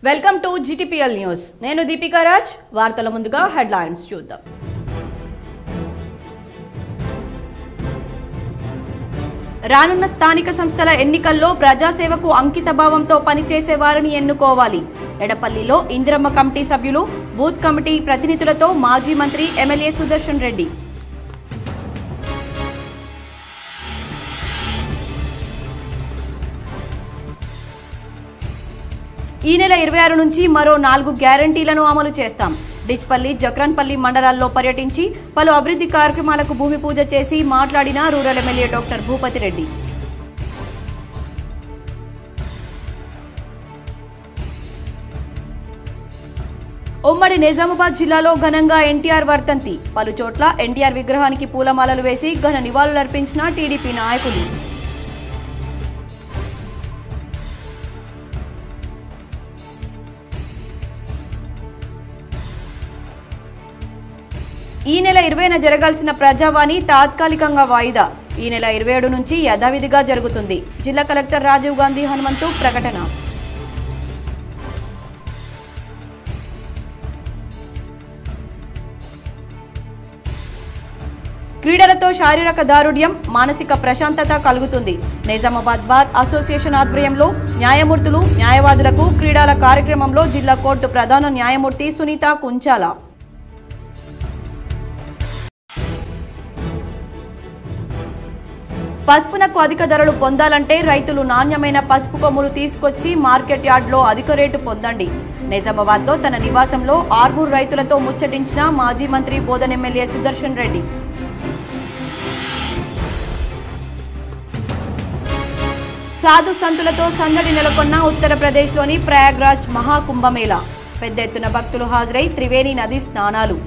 Welcome to GTPL news. నేను దీపికా రాజ్. వార్తల ముందుగా హెడ్లైన్స్ చూద్దాం. రానున్న స్థానిక సంస్థల ఎన్నికల్లో ప్రజాసేవకు అంకితభావంతో పనిచేసే వారిని ఎన్నుకోవాలి. ఎడపల్లిలో ఇందిరమ్మ కమిటీ సభ్యులు, బూత్ కమిటీ ప్రతినిధులతో మాజీ మంత్రి ఎమ్మెల్యే సుదర్శన్ రెడ్డి. ఈ నెల 26 నుంచి మరో 4 గ్యారంటీలను అమలు చేస్తాం. డిచ్పల్లి, జక్రన్పల్లి మండలాల్లో పర్యటించి పలు అభివృద్ధి కార్యక్రమాలకు భూమి పూజ చేసి మాట్లాడిన rural MLA doctor Bhupathi Reddy. ఉమ్మడి నిజామాబాద్ జిల్లాలో ఘనంగా ఎన్టీఆర్ వర్ధంతి. పలు చోట్ల ఎన్టీఆర్ విగ్రహానికి పూలమాలలు వేసి ఘన నివాళులర్పించిన టీడీపీ నాయకులు. ఈ నెల 20న జరగాల్సిన ప్రజావాణి తాత్కాలికంగా వాయిదా. ఈ నెల 27 నుంచి యథావిధిగా జరుగుతుంది. జిల్లా కలెక్టర్ రాజీవ్ గాంధీ హనుమంతు ప్రకటన. క్రీడలతో శారీరక దారుఢ్యం, మానసిక ప్రశాంతత కలుగుతుంది. నిజామాబాద్ బార్ అసోసియేషన్ ఆధ్వర్యంలో న్యాయమూర్తులు, న్యాయవాదులకు క్రీడల కార్యక్రమంలో జిల్లా కోర్టు ప్రధాన న్యాయమూర్తి సునీత కుంచాల. పసుపునకు అధిక ధరలు పొందాలంటే రైతులు నాణ్యమైన పసుపు కొమ్ములు తీసుకొచ్చి మార్కెట్ యార్డ్లో అధిక రేటు పొందండి. నిజామాబాద్లో తన నివాసంలో ఆర్మూర్ రైతులతో ముచ్చటించిన మాజీ మంత్రి బోధన్ ఎమ్మెల్యే సుదర్శన్ రెడ్డి. సాధు సంతులతో సందడి నెలకొన్న ఉత్తరప్రదేశ్లోని ప్రయాగ్రాజ్ మహాకుంభమేళా. పెద్ద ఎత్తున భక్తులు హాజరై త్రివేణి నది స్నానాలు.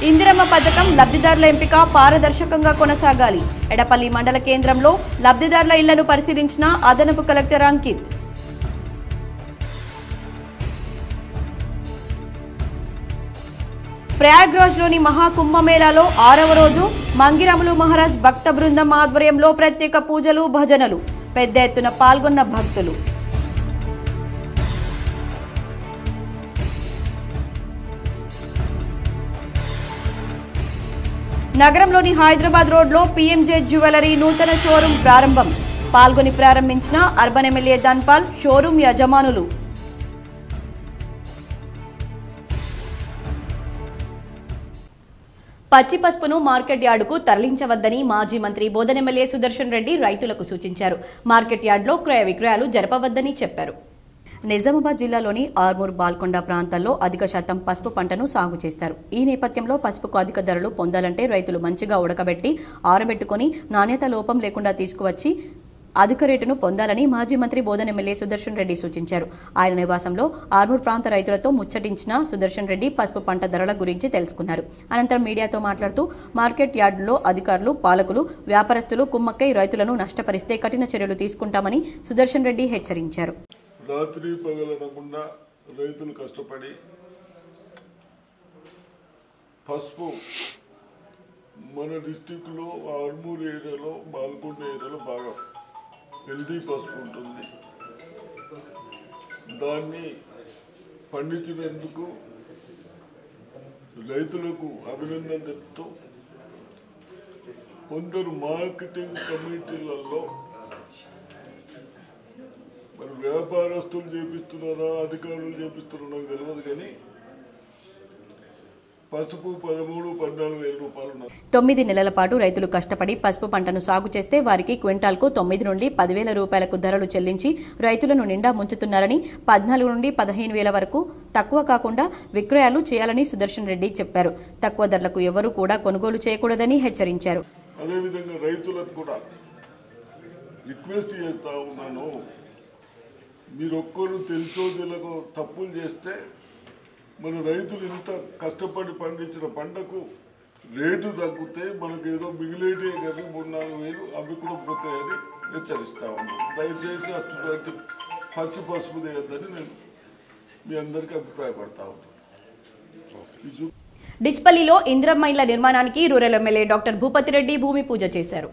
ఇందిరమ్మ పథకం లబ్ధిదారుల ఎంపిక పారదర్శకంగా కొనసాగాలి. ఎడపల్లి మండల కేంద్రంలో లబ్ధిదారుల ఇళ్లను పరిశీలించిన అదనపు కలెక్టర్ అంకిత్. ప్రయాగ్రాజ్లోని మహాకుంభమేళాలో 6వ రోజు మంగిరములు మహారాజ్ భక్త బృందం ఆధ్వర్యంలో ప్రత్యేక పూజలు, భజనలు. పెద్ద ఎత్తున పాల్గొన్న భక్తులు. నగరంలోని హైదరాబాద్ రోడ్లో పీఎంజే జ్యువెలరీ నూతన షోరూం ప్రారంభం. పాల్గొని ప్రారంభించిన అర్బన్ ఎమ్మెల్యే ధన్పాల్, షోరూం యజమానులు. పచ్చి పసుపును మార్కెట్ యార్డుకు తరలించవద్దని మాజీ మంత్రి బోధన్ ఎమ్మెల్యే సుదర్శన్ రెడ్డి రైతులకు సూచించారు. మార్కెట్ యార్డులో క్రయ విక్రయాలు జరపవద్దని చెప్పారు. నిజామాబాద్ జిల్లాలోని ఆర్మూర్, బాల్కొండ ప్రాంతాల్లో అధిక శాతం పసుపు పంటను సాగు చేస్తారు. ఈ నేపథ్యంలో పసుపుకు అధిక ధరలు పొందాలంటే రైతులు మంచిగా ఉడకబెట్టి ఆరబెట్టుకుని నాణ్యత లోపం లేకుండా తీసుకువచ్చి అధిక రేటును పొందాలని మాజీ మంత్రి బోధన్ ఎమ్మెల్యే సుదర్శన్ రెడ్డి సూచించారు. ఆయన నివాసంలో ఆర్మూర్ ప్రాంత రైతులతో ముచ్చటించిన సుదర్శన్ రెడ్డి పసుపు పంట ధరల గురించి తెలుసుకున్నారు. అనంతరం మీడియాతో మాట్లాడుతూ మార్కెట్ యార్డులో అధికారులు, పాలకులు, వ్యాపారస్తులు కుమ్మక్కై రైతులను నష్టపరిస్తే కఠిన చర్యలు తీసుకుంటామని సుదర్శన్ రెడ్డి హెచ్చరించారు. రాత్రి పగలనకుండా రైతులు కష్టపడి పసుపు మన డిస్టిక్లో ఆర్మూర్ ఏరియాలో, బాల్కొండ ఏరియాలో బాగా హెల్దీ పసుపు ఉంటుంది. దాన్ని పండించినందుకు రైతులకు అభినందన చెప్తూ కొందరు మార్కెటింగ్ కమిటీలలో మరి వ్యాపారస్తులు చేపిస్తున్నారా, అధికారులు చేపిస్తున్నారా నాకు తెలియదు, కానీ పసుపు 13-14 వేల రూపాయలు. 9 నెలల పాటు రైతులు కష్టపడి పసుపు పంటను సాగు చేస్తే వారికి క్వింటాల్కు 9 నుండి 10,000 రూపాయలకు ధరలు చెల్లించి రైతులను నిండా ముంచుతున్నారని, 14 నుండి 15,000 వరకు తక్కువ కాకుండా విక్రయాలు చేయాలని సుదర్శన్ రెడ్డి చెప్పారు. తక్కువ ధరలకు ఎవరూ కూడా కొనుగోలు చేయకూడదని హెచ్చరించారు. అదేవిధంగా రైతులకు కూడా రిక్వెస్ట్ చేస్తా ఉన్నాను, మీరు ఒక్కరు తెలుసో తెలియకో తప్పులు చేస్తే మన రైతులు ఇంత కష్టపడి పండించిన పంటకు రేటు తగ్గితే మనకు ఏదో మిగిలేటే కానీ 3-4 వేలు అవి కూడా పోతాయని హెచ్చరిస్తా ఉన్నాను. దయచేసి అటువంటి పచ్చి పసుపు చేయొద్దని నేను మీ అందరికీ అభిప్రాయపడతా ఉన్నాను. డిచ్పల్లిలో ఇందిరమ్మ ఇళ్ల నిర్మాణానికి rural MLA doctor Bhupathi Reddy భూమి పూజ చేశారు.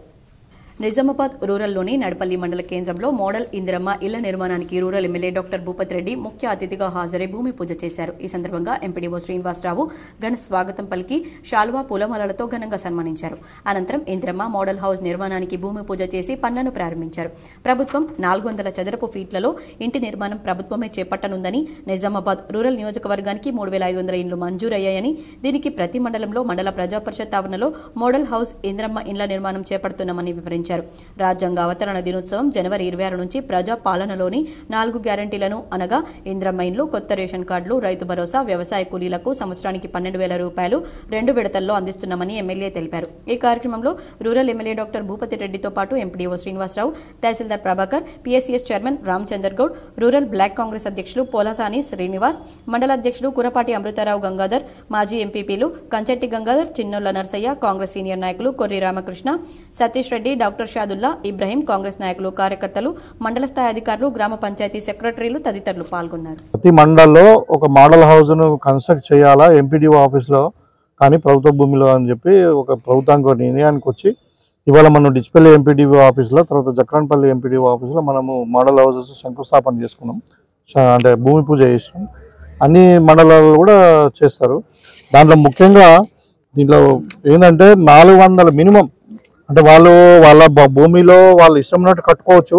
నిజామాబాద్ రూరల్లోని నడపల్లి మండల కేంద్రంలో మోడల్ ఇందిరమ్మ ఇళ్ల నిర్మాణానికి rural MLA doctor Bhupathi Reddy ముఖ్య అతిథిగా హాజరై భూమి పూజ చేశారు. ఈ సందర్భంగా ఎంపీడీఓ శ్రీనివాసరావు ఘన స్వాగతం పలికి శాల్వా పూలమాలలతో ఘనంగా సన్మానించారు. అనంతరం ఇందిరమ్మ మోడల్ హౌస్ నిర్మాణానికి భూమి పూజ చేసి పనులను ప్రారంభించారు. ప్రభుత్వం 400 చదరపు ఫీట్లలో ఇంటి నిర్మాణం ప్రభుత్వమే చేపట్టనుందని, నిజామాబాద్ రూరల్ నియోజకవర్గానికి 3500 ఇండ్లు మంజూరయ్యాయని, దీనికి ప్రతి మండలంలో మండల ప్రజాపరిషత్ ఆవరణలో మోడల్ హౌస్ ఇందిరమ్మ ఇండ్ల నిర్మాణం చేపడుతున్నామని వివరించారు. రాజ్యాంగ అవతరణ దినోత్సవం జనవరి 26 నుంచి ప్రజా పాలనలోని 4 గ్యారంటీలను అనగా ఇందిరమ్మ ఇండ్లు, కొత్త రేషన్ కార్డులు, రైతు భరోసా, వ్యవసాయ కూలీలకు సంవత్సరానికి 12,000 రూపాయలు 2 విడతల్లో అందిస్తున్నామని ఎమ్మెల్యే తెలిపారు. ఈ కార్యక్రమంలో రూరల్ ఎమ్మెల్యే డాక్టర్ భూపతి రెడ్డితో పాటు MPDO Srinivasarao, tahsildar Prabhakar, PSCS chairman Ramachandar Goud, rural block Congress అధ్యక్షులు పోలాసాని శ్రీనివాస్, మండల అధ్యక్షుడు కురపాటి అమృతారావు గంగాధర్, మాజీ ఎంపీపీలు కంచెట్టి గంగాధర్, చిన్నోళ్ల నర్సయ్య, కాంగ్రెస్ సీనియర్ నాయకులు కొర్రి రామకృష్ణ, సతీష్ రెడ్డి, డాక్టర్ షాదుల్లా, ఇబ్రహీం, కాంగ్రెస్ నాయకులు, కార్యకర్తలు, మండల స్థాయి అధికారులు, గ్రామ పంచాయతీ సెక్రటరీలు తదితరులు పాల్గొన్నారు. ప్రతి మండల్లో ఒక మోడల్ హౌస్ ను కన్స్ట్రక్ట్ చేయాలా ఎంపీడీఓ ఆఫీస్లో కానీ ప్రభుత్వ భూమిలో అని చెప్పి ఒక ప్రభుత్వానికి నిర్ణయానికి వచ్చి ఇవాళ మనం డిచ్పల్లి ఎంపీడీఓ ఆఫీస్లో, తర్వాత జక్రాన్పల్లి ఎంపీడీఓ ఆఫీస్లో మనము మోడల్ హౌసెస్ శంకుస్థాపన చేసుకున్నాం. అంటే భూమి పూజ చేసినాం. అన్ని మండలాల్లో కూడా చేస్తారు. దాంట్లో ముఖ్యంగా దీంట్లో ఏంటంటే 400 మినిమం, అంటే వాళ్ళ భూమిలో వాళ్ళు ఇష్టమైనట్టు కట్టుకోవచ్చు.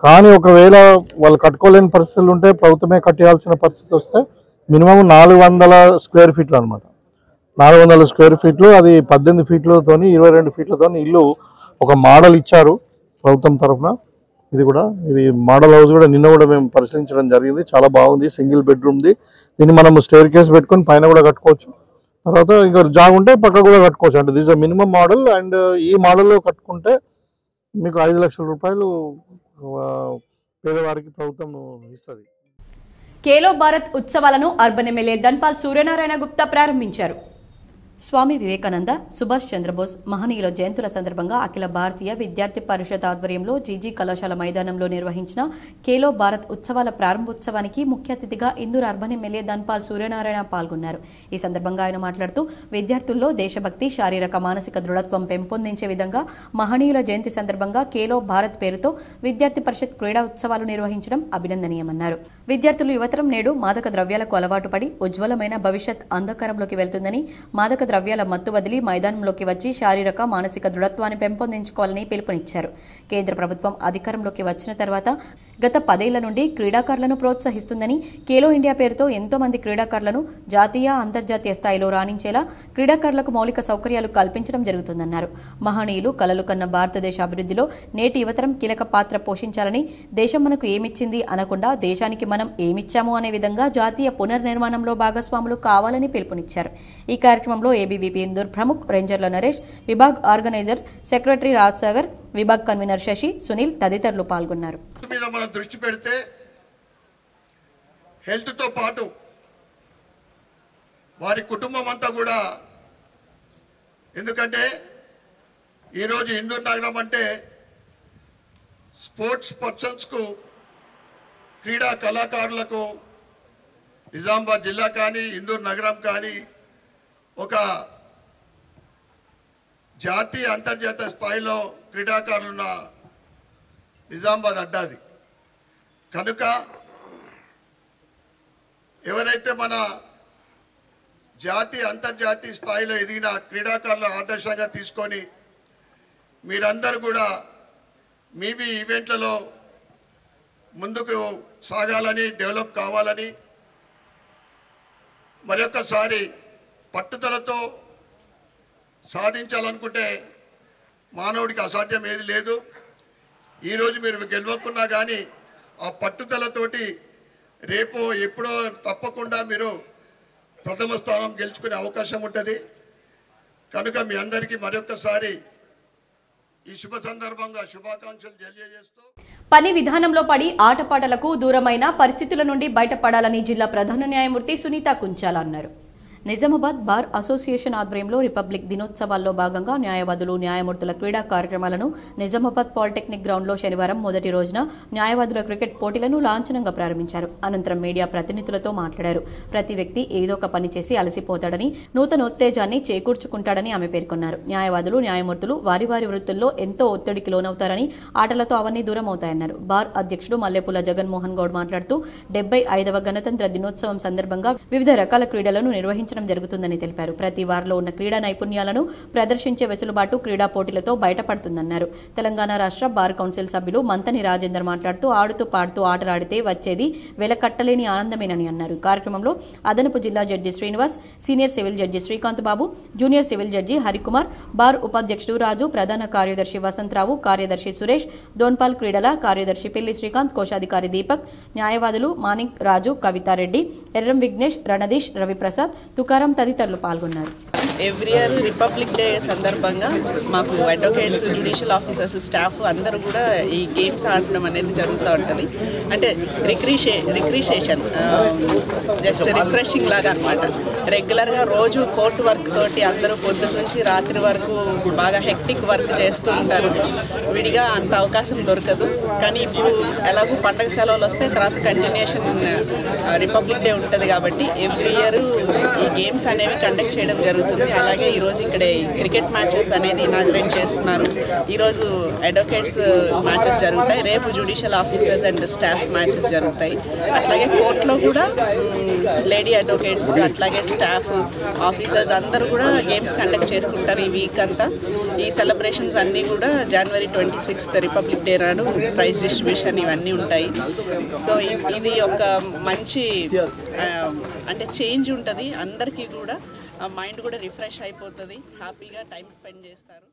కానీ ఒకవేళ వాళ్ళు కట్టుకోలేని పరిస్థితులు ఉంటే ప్రభుత్వమే కట్టేయాల్సిన పరిస్థితి వస్తే మినిమం 400 స్క్వేర్ ఫీట్లు అనమాట. 400 స్క్వేర్ ఫీట్లు, అది 18 ఫీట్లతో 22 ఫీట్లతో ఇల్లు ఒక మోడల్ ఇచ్చారు ప్రభుత్వం తరఫున. ఇది మోడల్ హౌస్ కూడా నిన్న కూడా మేము పరిశీలించడం జరిగింది. చాలా బాగుంది. సింగిల్ బెడ్రూమ్ది. దీన్ని మనం స్టేర్ కేస్ పెట్టుకొని పైన కూడా కట్టుకోవచ్చు. తర్వాత ఇంకా జాగ్ ఉంటే పక్క కూడా కట్టుకోవచ్చు. అంటే దిస్ మినిమం మోడల్. అండ్ ఈ మోడల్లో కట్టుకుంటే మీకు 5 లక్షల రూపాయలు పేదవారికి ప్రభుత్వం ఇస్తుంది. ఖేలో భారత్ ఉత్సవాలను అర్బన్ ఎమ్మెల్యే ధన్పాల్ సూర్యనారాయణ గుప్తా ప్రారంభించారు. స్వామి వివేకానంద, సుభాష్ చంద్రబోస్ మహనీయుల జయంతుల సందర్భంగా అఖిల భారతీయ విద్యార్థి పరిషత్ ఆధ్వర్యంలో జీజీ కళాశాల మైదానంలో నిర్వహించిన ఖేలో భారత్ ఉత్సవాల ప్రారంభోత్సవానికి ముఖ్య అతిథిగా ఇందూరు అర్బన్ ఎమ్మెల్యే ధన్పాల్ సూర్యనారాయణ పాల్గొన్నారు. ఈ సందర్భంగా ఆయన మాట్లాడుతూ దేశభక్తి, శారీరక మానసిక దృఢత్వం పెంపొందించే విధంగా మహనీయుల జయంతి సందర్భంగా ఖేలో భారత్ పేరుతో విద్యార్థి పరిషత్ క్రీడా ఉత్సవాలు నిర్వహించడం అభినందనీయమన్నారు. విద్యార్థులు, యువతరం నేడు మాదక ద్రవ్యాలకు అలవాటు పడి ఉజ్వలమైన భవిష్యత్ అంధకారంలోకి వెళ్తుందని, మాదక ద్రవ్యాల మత్తు వదిలి మైదానంలోకి వచ్చి శారీరక మానసిక దృఢత్వాన్ని పెంపొందించుకోవాలని పిలుపునిచ్చారు. కేంద్ర ప్రభుత్వం అధికారంలోకి వచ్చిన తర్వాత గత 10 ఏళ్ల నుండి క్రీడాకారులను ప్రోత్సహిస్తుందని, ఖేలో ఇండియా పేరుతో ఎంతో మంది క్రీడాకారులను జాతీయ, అంతర్జాతీయ స్థాయిలో రాణించేలా క్రీడాకారులకు మౌలిక సౌకర్యాలు కల్పించడం జరుగుతుందన్నారు. మహనీయులు కలలు కన్న భారతదేశ అభివృద్ధిలో నేటి యువతరం కీలక పాత్ర పోషించాలని, దేశం మనకు ఏమిచ్చింది అనకుండా దేశానికి మనం ఏమిచ్చాము అనే విధంగా జాతీయ పునర్నిర్మాణంలో భాగస్వాములు కావాలని పిలుపునిచ్చారు. ఈ కార్యక్రమంలో ఏబీవీపీ ఇందూర్ ప్రముఖ్ రేంజర్ల నరేష్, విభాగ్ ఆర్గనైజర్ సెక్రటరీ రాజ్సాగర్, విభాగ్ కన్వీనర్ శశి, సునీల్ తదితరులు పాల్గొన్నారు. మనం దృష్టి పెడితే హెల్త్ తో పాటు వారి కుటుంబం అంతా కూడా, ఎందుకంటే ఈరోజు ఇందూర్ నగరం అంటే స్పోర్ట్స్ పర్సన్స్కు, క్రీడా కళాకారులకు నిజామాబాద్ జిల్లా కానీ ఇందూర్ నగరం కానీ ఒక జాతీయ, అంతర్జాతీయ స్థాయిలో క్రీడాకారులున్న నిజామాబాద్ అడ్డాది. కనుక ఎవరైతే మన జాతీయ, అంతర్జాతీయ స్థాయిలో ఎదిగిన క్రీడాకారుల ఆదర్శంగా తీసుకొని మీరందరూ కూడా మీ ఈవెంట్లలో ముందుకు సాగాలని, డెవలప్ కావాలని మరొకసారి పట్టుదలతో సాధించాలనుకుంటే మానవుడికి అసాధ్యం ఏది లేదు. ఈరోజు మీరు గెలవకున్నా కానీ ఆ పట్టుదలతోటి రేపు ఎప్పుడో తప్పకుండా మీరు ప్రథమ స్థానం గెలుచుకునే అవకాశం ఉంటుంది. కనుక మీ అందరికీ మరొకసారి ఈ శుభ సందర్భంగా శుభాకాంక్షలు తెలియజేస్తూ, పని విధానంలో పడి ఆటపాటలకు దూరమైన పరిస్థితుల నుండి బయటపడాలని జిల్లా ప్రధాన న్యాయమూర్తి సునీత కుంచాల అన్నారు. నిజామాబాద్ బార్ అసోసియేషన్ ఆధ్వర్యంలో రిపబ్లిక్ దినోత్సవాల్లో భాగంగా న్యాయవాదులు న్యాయమూర్తుల క్రీడా కార్యక్రమాలను నిజామాబాద్ పాలిటెక్నిక్ గ్రౌండ్లో శనివారం మొదటి రోజున న్యాయవాదుల క్రికెట్ పోటీలను లాంఛనంగా ప్రారంభించారు. అనంతరం మీడియా ప్రతినిధులతో మాట్లాడారు. ప్రతి వ్యక్తి ఏదో ఒక పని చేసి అలసిపోతాడని, నూతనోత్తేజాన్ని చేకూర్చుకుంటాడని ఆమె పేర్కొన్నారు. న్యాయవాదులు న్యాయమూర్తులు వారి వారి వృత్తుల్లో ఎంతో ఒత్తిడికి లోనవుతారని, ఆటలతో అవన్నీ దూరం అవుతాయన్నారు. బార్ అధ్యక్షుడు మల్లెపూల జగన్మోహన్ గౌడ్ మాట్లాడుతూ 75వ గణతంత్ర దినోత్సవం సందర్భంగా వివిధ రకాల క్రీడలను నిర్వహించడం జరుగుతుందని తెలిపారు. ప్రతి వారిలో ఉన్న క్రీడా నైపుణ్యాలను ప్రదర్శించే వెసులుబాటు క్రీడా పోటీలతో బయటపడుతుందన్నారు. తెలంగాణ రాష్ట్ర బార్ కౌన్సిల్ సభ్యులు మంతని రాజేందర్ మాట్లాడుతూ ఆడుతూ పాడుతూ ఆటలాడితే వచ్చేది వెలకట్టలేని ఆనందమేనని అన్నారు. కార్యక్రమంలో అదనపు జిల్లా judge Srinivas, senior civil judge Srikanth Babu, junior civil judge Harikumar, bar ఉపాధ్యక్షుడు రాజు, ప్రధాన కార్యదర్శి వసంతరావు, కార్యదర్శి సురేష్, దోన్పాల్ క్రీడల కార్యదర్శి పెళ్లి శ్రీకాంత్, కోశాధికారి దీపక్, న్యాయవాదులు మాణిక్ రాజు, కవితారెడ్డి, ఎర్రం విఘ్నేష్, రణదీష్, రవిప్రసాద్, తుకారం తదితరులు పాల్గొన్నారు. ఎవ్రీ ఇయర్ రిపబ్లిక్ డే సందర్భంగా మాకు అడ్వకేట్స్, జ్యుడిషియల్ ఆఫీసర్స్, స్టాఫ్ అందరూ కూడా ఈ గేమ్స్ ఆడడం అనేది జరుగుతూ ఉంటుంది. అంటే రిక్రిషియేషన్, జస్ట్ రిఫ్రెషింగ్ లాగా అనమాట. రెగ్యులర్గా రోజు కోర్టు వర్క్ తోటి అందరూ పొద్దున్న నుంచి రాత్రి వరకు బాగా హెక్టిక్ వర్క్ చేస్తూ ఉంటారు. విడిగా అంత అవకాశం దొరకదు. కానీ ఇప్పుడు ఎలాగో పండగ సెలవులు వస్తే తర్వాత కంటిన్యూషన్ రిపబ్లిక్ డే ఉంటుంది కాబట్టి ఎవ్రీ ఇయర్ ఈ గేమ్స్ అనేవి కండక్ట్ చేయడం జరుగుతుంది. అలాగే ఈరోజు ఇక్కడ క్రికెట్ మ్యాచెస్ అనేది ఇనాగ్రేట్ చేస్తున్నారు. ఈరోజు అడ్వకేట్స్ మ్యాచెస్ జరుగుతాయి, రేపు judicial officers and staff matches జరుగుతాయి. అట్లాగే కోర్టులో కూడా లేడీ అడ్వకేట్స్, అట్లాగే స్టాఫ్, ఆఫీసర్స్ అందరూ కూడా గేమ్స్ కండక్ట్ చేసుకుంటారు ఈ వీక్ అంతా. ఈ సెలబ్రేషన్స్ అన్నీ కూడా జనవరి 26th రిపబ్లిక్ డే నాడు ప్రైజ్ డిస్ట్రిబ్యూషన్ ఇవన్నీ ఉంటాయి. సో ఇది ఒక మంచి అంటే చేంజ్ ఉంటుంది. అందరికీ కూడా మైండ్ కూడా రిఫ్రెష్ అయిపోతుంది, హ్యాపీగా టైం స్పెండ్ చేస్తారు.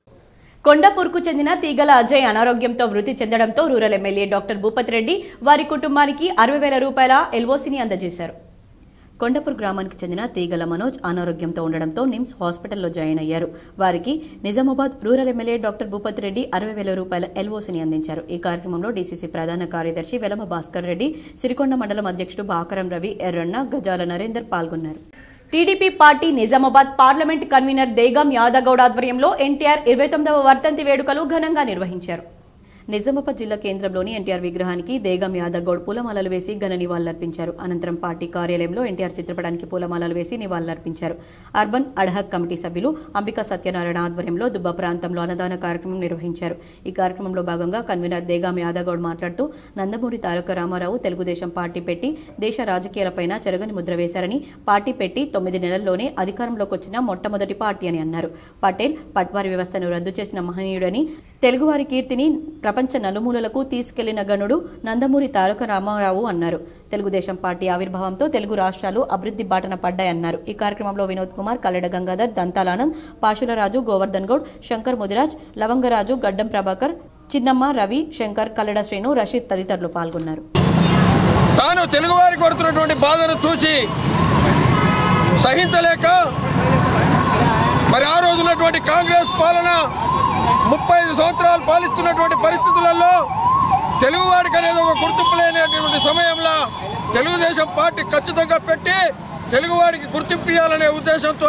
కొండాపూర్కు చెందిన తీగల అజయ్ అనారోగ్యంతో మృతి చెందడంతో rural MLA doctor Bhupathi Reddy వారి కుటుంబానికి 60,000 రూపాయల ఎల్ఓసిని అందజేశారు. కొండపూర్ గ్రామానికి చెందిన తీగల మనోజ్ అనారోగ్యంతో ఉండడంతో నిమ్స్ హాస్పిటల్లో జాయిన్ అయ్యారు. వారికి Nizamabad rural MLA doctor Bhupathi Reddy 60,000 రూపాయల ఎల్ఓసిని అందించారు. ఈ కార్యక్రమంలో డీసీసీ ప్రధాన కార్యదర్శి వెలమ భాస్కర్ రెడ్డి, సిరికొండ మండలం అధ్యక్షుడు బాకరం రవి, ఎర్రన్న, గజాల నరేందర్ పాల్గొన్నారు. TDP party Nizamabad parliament convener Degam Yadagoud ఆధ్వర్యంలో ఎన్టీఆర్ 29వ వర్ధంతి వేడుకలు ఘనంగా నిర్వహించారు. నిజామాబాద్ జిల్లా కేంద్రంలోని ఎన్టీఆర్ విగ్రహానికి దేగం యాదగౌడ్ పూలమాలలు వేసి ఘన నివాళులర్పించారు. అనంతరం పార్టీ కార్యాలయంలో ఎన్టీఆర్ చిత్రపటానికి పూలమాలలు వేసి నివాళులర్పించారు. అర్బన్ అడ్హాక్ కమిటీ సభ్యులు అంబికా సత్యనారాయణ ఆధ్వర్యంలో దుబ్బ ప్రాంతంలో అన్నదాన కార్యక్రమం నిర్వహించారు. ఈ కార్యక్రమంలో భాగంగా కన్వీనర్ దేగం యాదగౌడ్ మాట్లాడుతూ నందమూరి తారక రామారావు తెలుగుదేశం పార్టీ పెట్టి దేశ రాజకీయాలపైన చెరగని ముద్ర వేశారని, పార్టీ పెట్టి 9 నెలల్లోనే అధికారంలోకి వచ్చిన మొట్టమొదటి పార్టీ అని అన్నారు. పటేల్ పట్వారీ వ్యవస్థను రద్దు చేసిన మహనీయుడని, తెలుగువారి కీర్తిని ప్రపంచ నలుమూలలకు తీసుకెళ్లిన గనుడు నందమూరి తారక రామారావు అన్నారు. తెలుగుదేశం పార్టీ ఆవిర్భావంతో తెలుగు రాష్ట్రాలు అభివృద్ధి బాటన పడ్డాయన్నారు. ఈ కార్యక్రమంలో వినోద్ కుమార్, కల్లెడ గంగాధర్, దంతాలానంద్, పాశులరాజు, గోవర్ధన్ గౌడ్, శంకర్ ముదిరాజ్, లవంగరాజు, గడ్డం ప్రభాకర్, చిన్నమ్మ, రవి, శంకర్, కల్లెడ శ్రీను, రషీద్ తదితరులు పాల్గొన్నారు. తాను తెలుగువారికి పడుతున్నటువంటి బాధను చూసి సహించలేక మరి ఆ రోజున్నటువంటి కాంగ్రెస్ పాలన 35 సంవత్సరాలు పాలిస్తున్నటువంటి పరిస్థితులలో తెలుగువాడికి అనేది ఒక గుర్తింపు లేనటువంటి సమయంలో తెలుగుదేశం పార్టీ ఖచ్చితంగా పెట్టి తెలుగువాడికి గుర్తింపు ఇవ్వాలనే ఉద్దేశంతో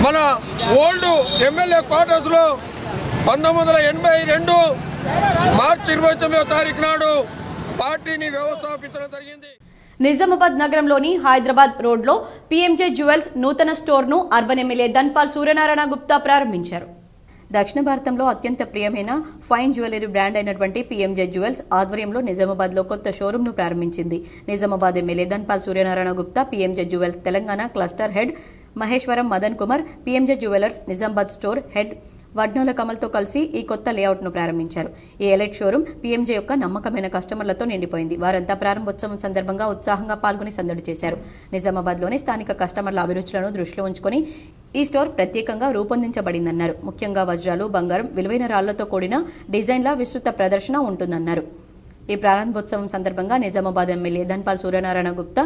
మన ఓల్డ్ ఎమ్మెల్యే క్వార్టర్స్లో 1982 మార్చి 29వ తారీఖు నాడు పార్టీని వ్యవస్థాపించడం జరిగింది. నిజామాబాద్ నగరంలోని హైదరాబాద్ రోడ్లో పీఎంజే జ్యువెల్స్ నూతన స్టోర్ను అర్బన్ ఎమ్మెల్యే ధన్పాల్ సూర్యనారాయణ గుప్తా ప్రారంభించారు. దక్షిణ భారతంలో అత్యంత ప్రియమైన ఫైన్ జ్యువెలరీ బ్రాండ్ అయినటువంటి పీఎంజే జ్యువెల్స్ ఆధ్వర్యంలో నిజామాబాద్లో కొత్త షోరూంను ప్రారంభించింది. Nizamabad MLA Dhanpal Suryanarayana Gupta, PMJ jewels Telangana cluster head Maheshwaram Madan Kumar, PMJ jewellers Nizamabad store head Vadnala కమల్తో కలిసి ఈ కొత్త లేఅవుట్ను ప్రారంభించారు. ఈ ఎలైట్ షోరూం పీఎంజే యొక్క నమ్మకమైన కస్టమర్లతో నిండిపోయింది. వారంతా ప్రారంభోత్సవం సందర్భంగా ఉత్సాహంగా పాల్గొని సందడి చేశారు. నిజామాబాద్లోని స్థానిక కస్టమర్ల అభిరుచులను దృష్టిలో ఉంచుకొని ఈ స్టోర్ ప్రత్యేకంగా రూపొందించబడిందన్నారు. ముఖ్యంగా వజ్రాలు, బంగారం, విలువైన రాళ్లతో కూడిన డిజైన్ల విస్తృత ప్రదర్శన ఉంటుందన్నారు. ఈ ప్రారంభోత్సవం సందర్భంగా నిజామాబాద్ ఎమ్మెల్యే ధన్పాల్ సూర్యనారాయణ గుప్తా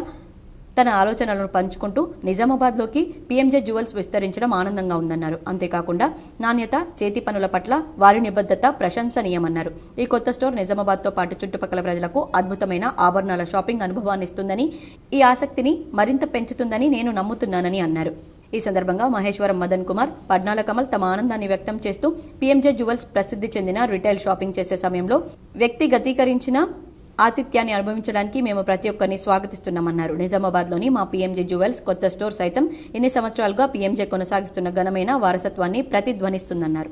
తన ఆలోచనలను పంచుకుంటూ నిజామాబాద్లోకి పీఎంజే జ్యువెల్స్ విస్తరించడం ఆనందంగా ఉందన్నారు. అంతేకాకుండా నాణ్యత, చేతి పనుల పట్ల వారి నిబద్ధత ప్రశంసనీయమన్నారు. ఈ కొత్త స్టోర్ నిజామాబాద్తో పాటు చుట్టుపక్కల ప్రజలకు అద్భుతమైన ఆభరణాల షాపింగ్ అనుభవాన్ని ఇస్తుందని, ఈ ఆసక్తిని మరింత పెంచుతుందని నేను నమ్ముతున్నానని అన్నారు. ఈ సందర్భంగా మహేశ్వరం మదన్ కుమార్, పడ్నాల కమల్ తమ ఆనందాన్ని వ్యక్తం చేస్తూ పీఎంజే జ్యువెల్స్ ప్రసిద్ధి చెందిన రిటైల్ షాపింగ్ చేసే సమయంలో వ్యక్తిగతీకరించిన ఆతిథ్యాన్ని అనుభవించడానికి మేము ప్రతి ఒక్కరిని స్వాగతిస్తున్నామన్నారు. నిజామాబాద్లోని మా పీఎంజే జ్యువెల్స్ కొత్త స్టోర్ సైతం ఇన్ని సంవత్సరాలుగా పీఎంజే కొనసాగిస్తున్న ఘనమైన వారసత్వాన్ని ప్రతిధ్వనిస్తుందన్నారు.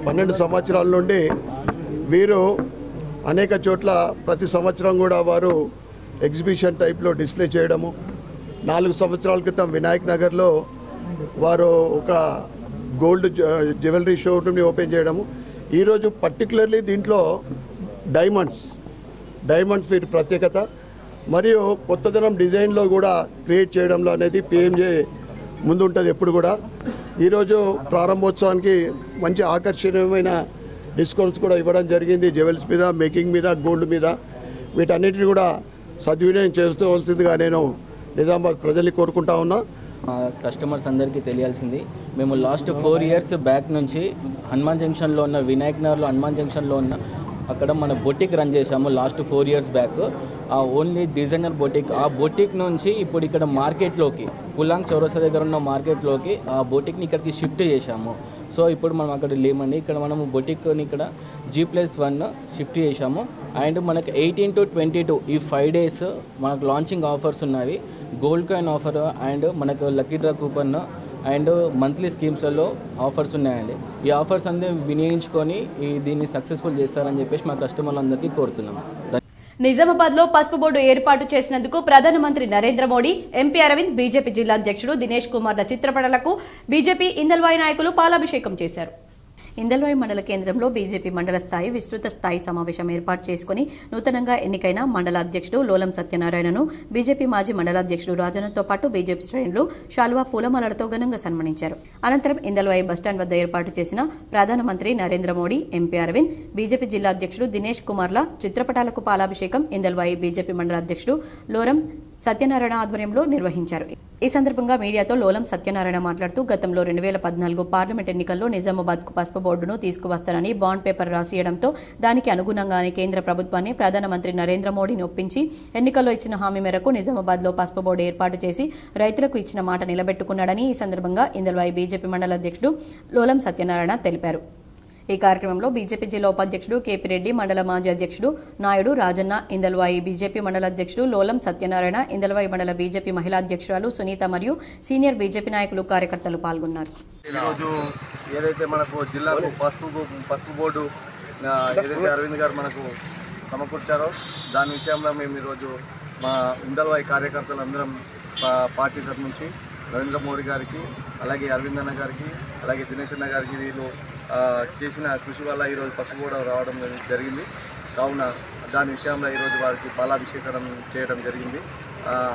12 సంవత్సరాల నుండి వీరు అనేక చోట్ల ప్రతి సంవత్సరం కూడా వారు ఎగ్జిబిషన్ టైప్లో డిస్ప్లే చేయడము. 4 సంవత్సరాల క్రితం వినాయక్ నగర్లో వారు ఒక గోల్డ్ జ్యువెలరీ షోరూమ్ని ఓపెన్ చేయడము. ఈరోజు పర్టికులర్లీ దీంట్లో డైమండ్స్ వీరి ప్రత్యేకత మరియు కొత్తదనం డిజైన్లో కూడా క్రియేట్ చేయడంలో అనేది పిఎంజే ముందుంటుంది ఎప్పుడు కూడా. ఈరోజు ప్రారంభోత్సవానికి మంచి ఆకర్షణీయమైన డిస్కౌంట్స్ కూడా ఇవ్వడం జరిగింది. జ్యువెల్స్ మీద, మేకింగ్ మీద, గోల్డ్ మీద. వీటన్నిటిని కూడా సద్వినియోగం చేసుకోవాల్సిందిగా నేను నిజామాబాద్ ప్రజల్ని కోరుకుంటా ఉన్నా. కస్టమర్స్ అందరికీ తెలియాల్సింది, మేము లాస్ట్ 4 years బ్యాక్ నుంచి హనుమాన్ జంక్షన్లో ఉన్న వినాయక్ నగర్లో హనుమాన్ జంక్షన్లో ఉన్న అక్కడ మన బొటిక్ రన్ చేసాము లాస్ట్ 4 years బ్యాక్. ఆ ఓన్లీ డిజైనర్ బొటిక్, ఆ బొటిక్ నుంచి ఇప్పుడు ఇక్కడ మార్కెట్లోకి పులాంగ్ చౌరస్తా దగ్గర ఉన్న మార్కెట్లోకి ఆ బొటిక్ని ఇక్కడికి షిఫ్ట్ చేశాము. సో ఇప్పుడు మనం అక్కడ లేమండి, ఇక్కడ మనము బొటిక్ని ఇక్కడ G+1 షిఫ్ట్ చేశాము. అండ్ మనకు 18 to 22 ఈ 5 days మనకు లాంచింగ్ ఆఫర్స్ ఉన్నవి. గోల్డ్ కాయిన్ ఆఫర్ అండ్ మనకు lucky draw coupon and monthly స్కీమ్స్లలో ఆఫర్స్ ఉన్నాయండి. ఈ ఆఫర్స్ అన్నీ వినియోగించుకొని దీన్ని సక్సెస్ఫుల్ చేస్తారని చెప్పేసి మా కస్టమర్లందరికీ కోరుతున్నాము. నిజామాబాద్లో పసుపు బోర్డు ఏర్పాటు చేసినందుకు ప్రధానమంత్రి నరేంద్ర మోడీ, ఎంపీ అరవింద్, బీజేపీ జిల్లా అధ్యక్షుడు దినేష్ కుమార్ల చిత్రపటాలకు బీజేపీ ఇందల్వాయి నాయకులు పాలాభిషేకం చేశారు. ఇందల్వాయి మండల కేంద్రంలో బీజేపీ మండల స్థాయి విస్తృత స్థాయి సమావేశం ఏర్పాటు చేసుకుని నూతనంగా ఎన్నికైన మండల అధ్యక్షుడు లోలం సత్యనారాయణను, బీజేపీ మాజీ మండల అధ్యక్షుడు రాజన్నతో పాటు బీజేపీ శ్రేణులు శాలువా పూలమాలలతో ఘనంగా సన్మానించారు. అనంతరం ఇందల్వాయి బస్టాండ్ వద్ద ఏర్పాటు చేసిన ప్రధానమంత్రి నరేంద్ర మోడీ, ఎంపీ అరవింద్, బీజేపీ జిల్లా అధ్యక్షుడు దినేష్ కుమార్ల చిత్రపటాలకు పాలాభిషేకం ఇందల్వాయి బీజేపీ మండల అధ్యక్షుడు లోలం సత్యనారాయణ ఆధ్వర్యంలో నిర్వహించారు. ఈ సందర్భంగా మీడియాతో లోలం సత్యనారాయణ మాట్లాడుతూ గతంలో 2014 పార్లమెంట్ ఎన్నికల్లో నిజామాబాద్కు పసుపు బోర్డును తీసుకువస్తానని బాండ్ పేపర్ రాసియడంతో దానికి అనుగుణంగానే కేంద్ర ప్రభుత్వాన్ని ప్రధానమంత్రి నరేంద్ర మోడీని ఒప్పించి ఎన్నికల్లో ఇచ్చిన హామీ మేరకు నిజామాబాద్లో పసుపు బోర్డు ఏర్పాటు చేసి రైతులకు ఇచ్చిన మాట నిలబెట్టుకున్నాడని ఈ సందర్భంగా ఇందల్వాయి బీజేపీ మండల అధ్యక్షుడు లోలం సత్యనారాయణ తెలిపారు. ఈ కార్యక్రమంలో బీజేపీ జిల్లా ఉపాధ్యక్షుడు కేపీ రెడ్డి, మండల మాజీ అధ్యక్షుడు నాయుడు రాజన్న, ఇందల్వాయి బీజేపీ మండల అధ్యక్షుడు లోలం సత్యనారాయణ, ఇందల్వాయి మండల బీజేపీ మహిళా అధ్యక్షురాలు సునీత మరియు సీనియర్ బీజేపీ నాయకులు, కార్యకర్తలు పాల్గొన్నారు. ఈరోజు ఏదైతే మనకు జిల్లాకు పసుపు బోర్డు ఏదైతే అరవింద్ గారు మనకు సమకూర్చారో దాని విషయంలో మేము ఈరోజు మా ఇందల్వాయి కార్యకర్తలందరం పార్టీ తరఫు నుంచి నరేంద్ర మోడీ గారికి, అలాగే అరవింద్ అన్న గారికి, అలాగే దినేష్ అన్న గారికి వీళ్ళు చేసిన కృషి వల్ల ఈరోజు పసుపు బోర్డు రావడం జరిగింది. కావున దాని విషయంలో ఈరోజు వారికి పాలాభిషేకం చేయడం జరిగింది.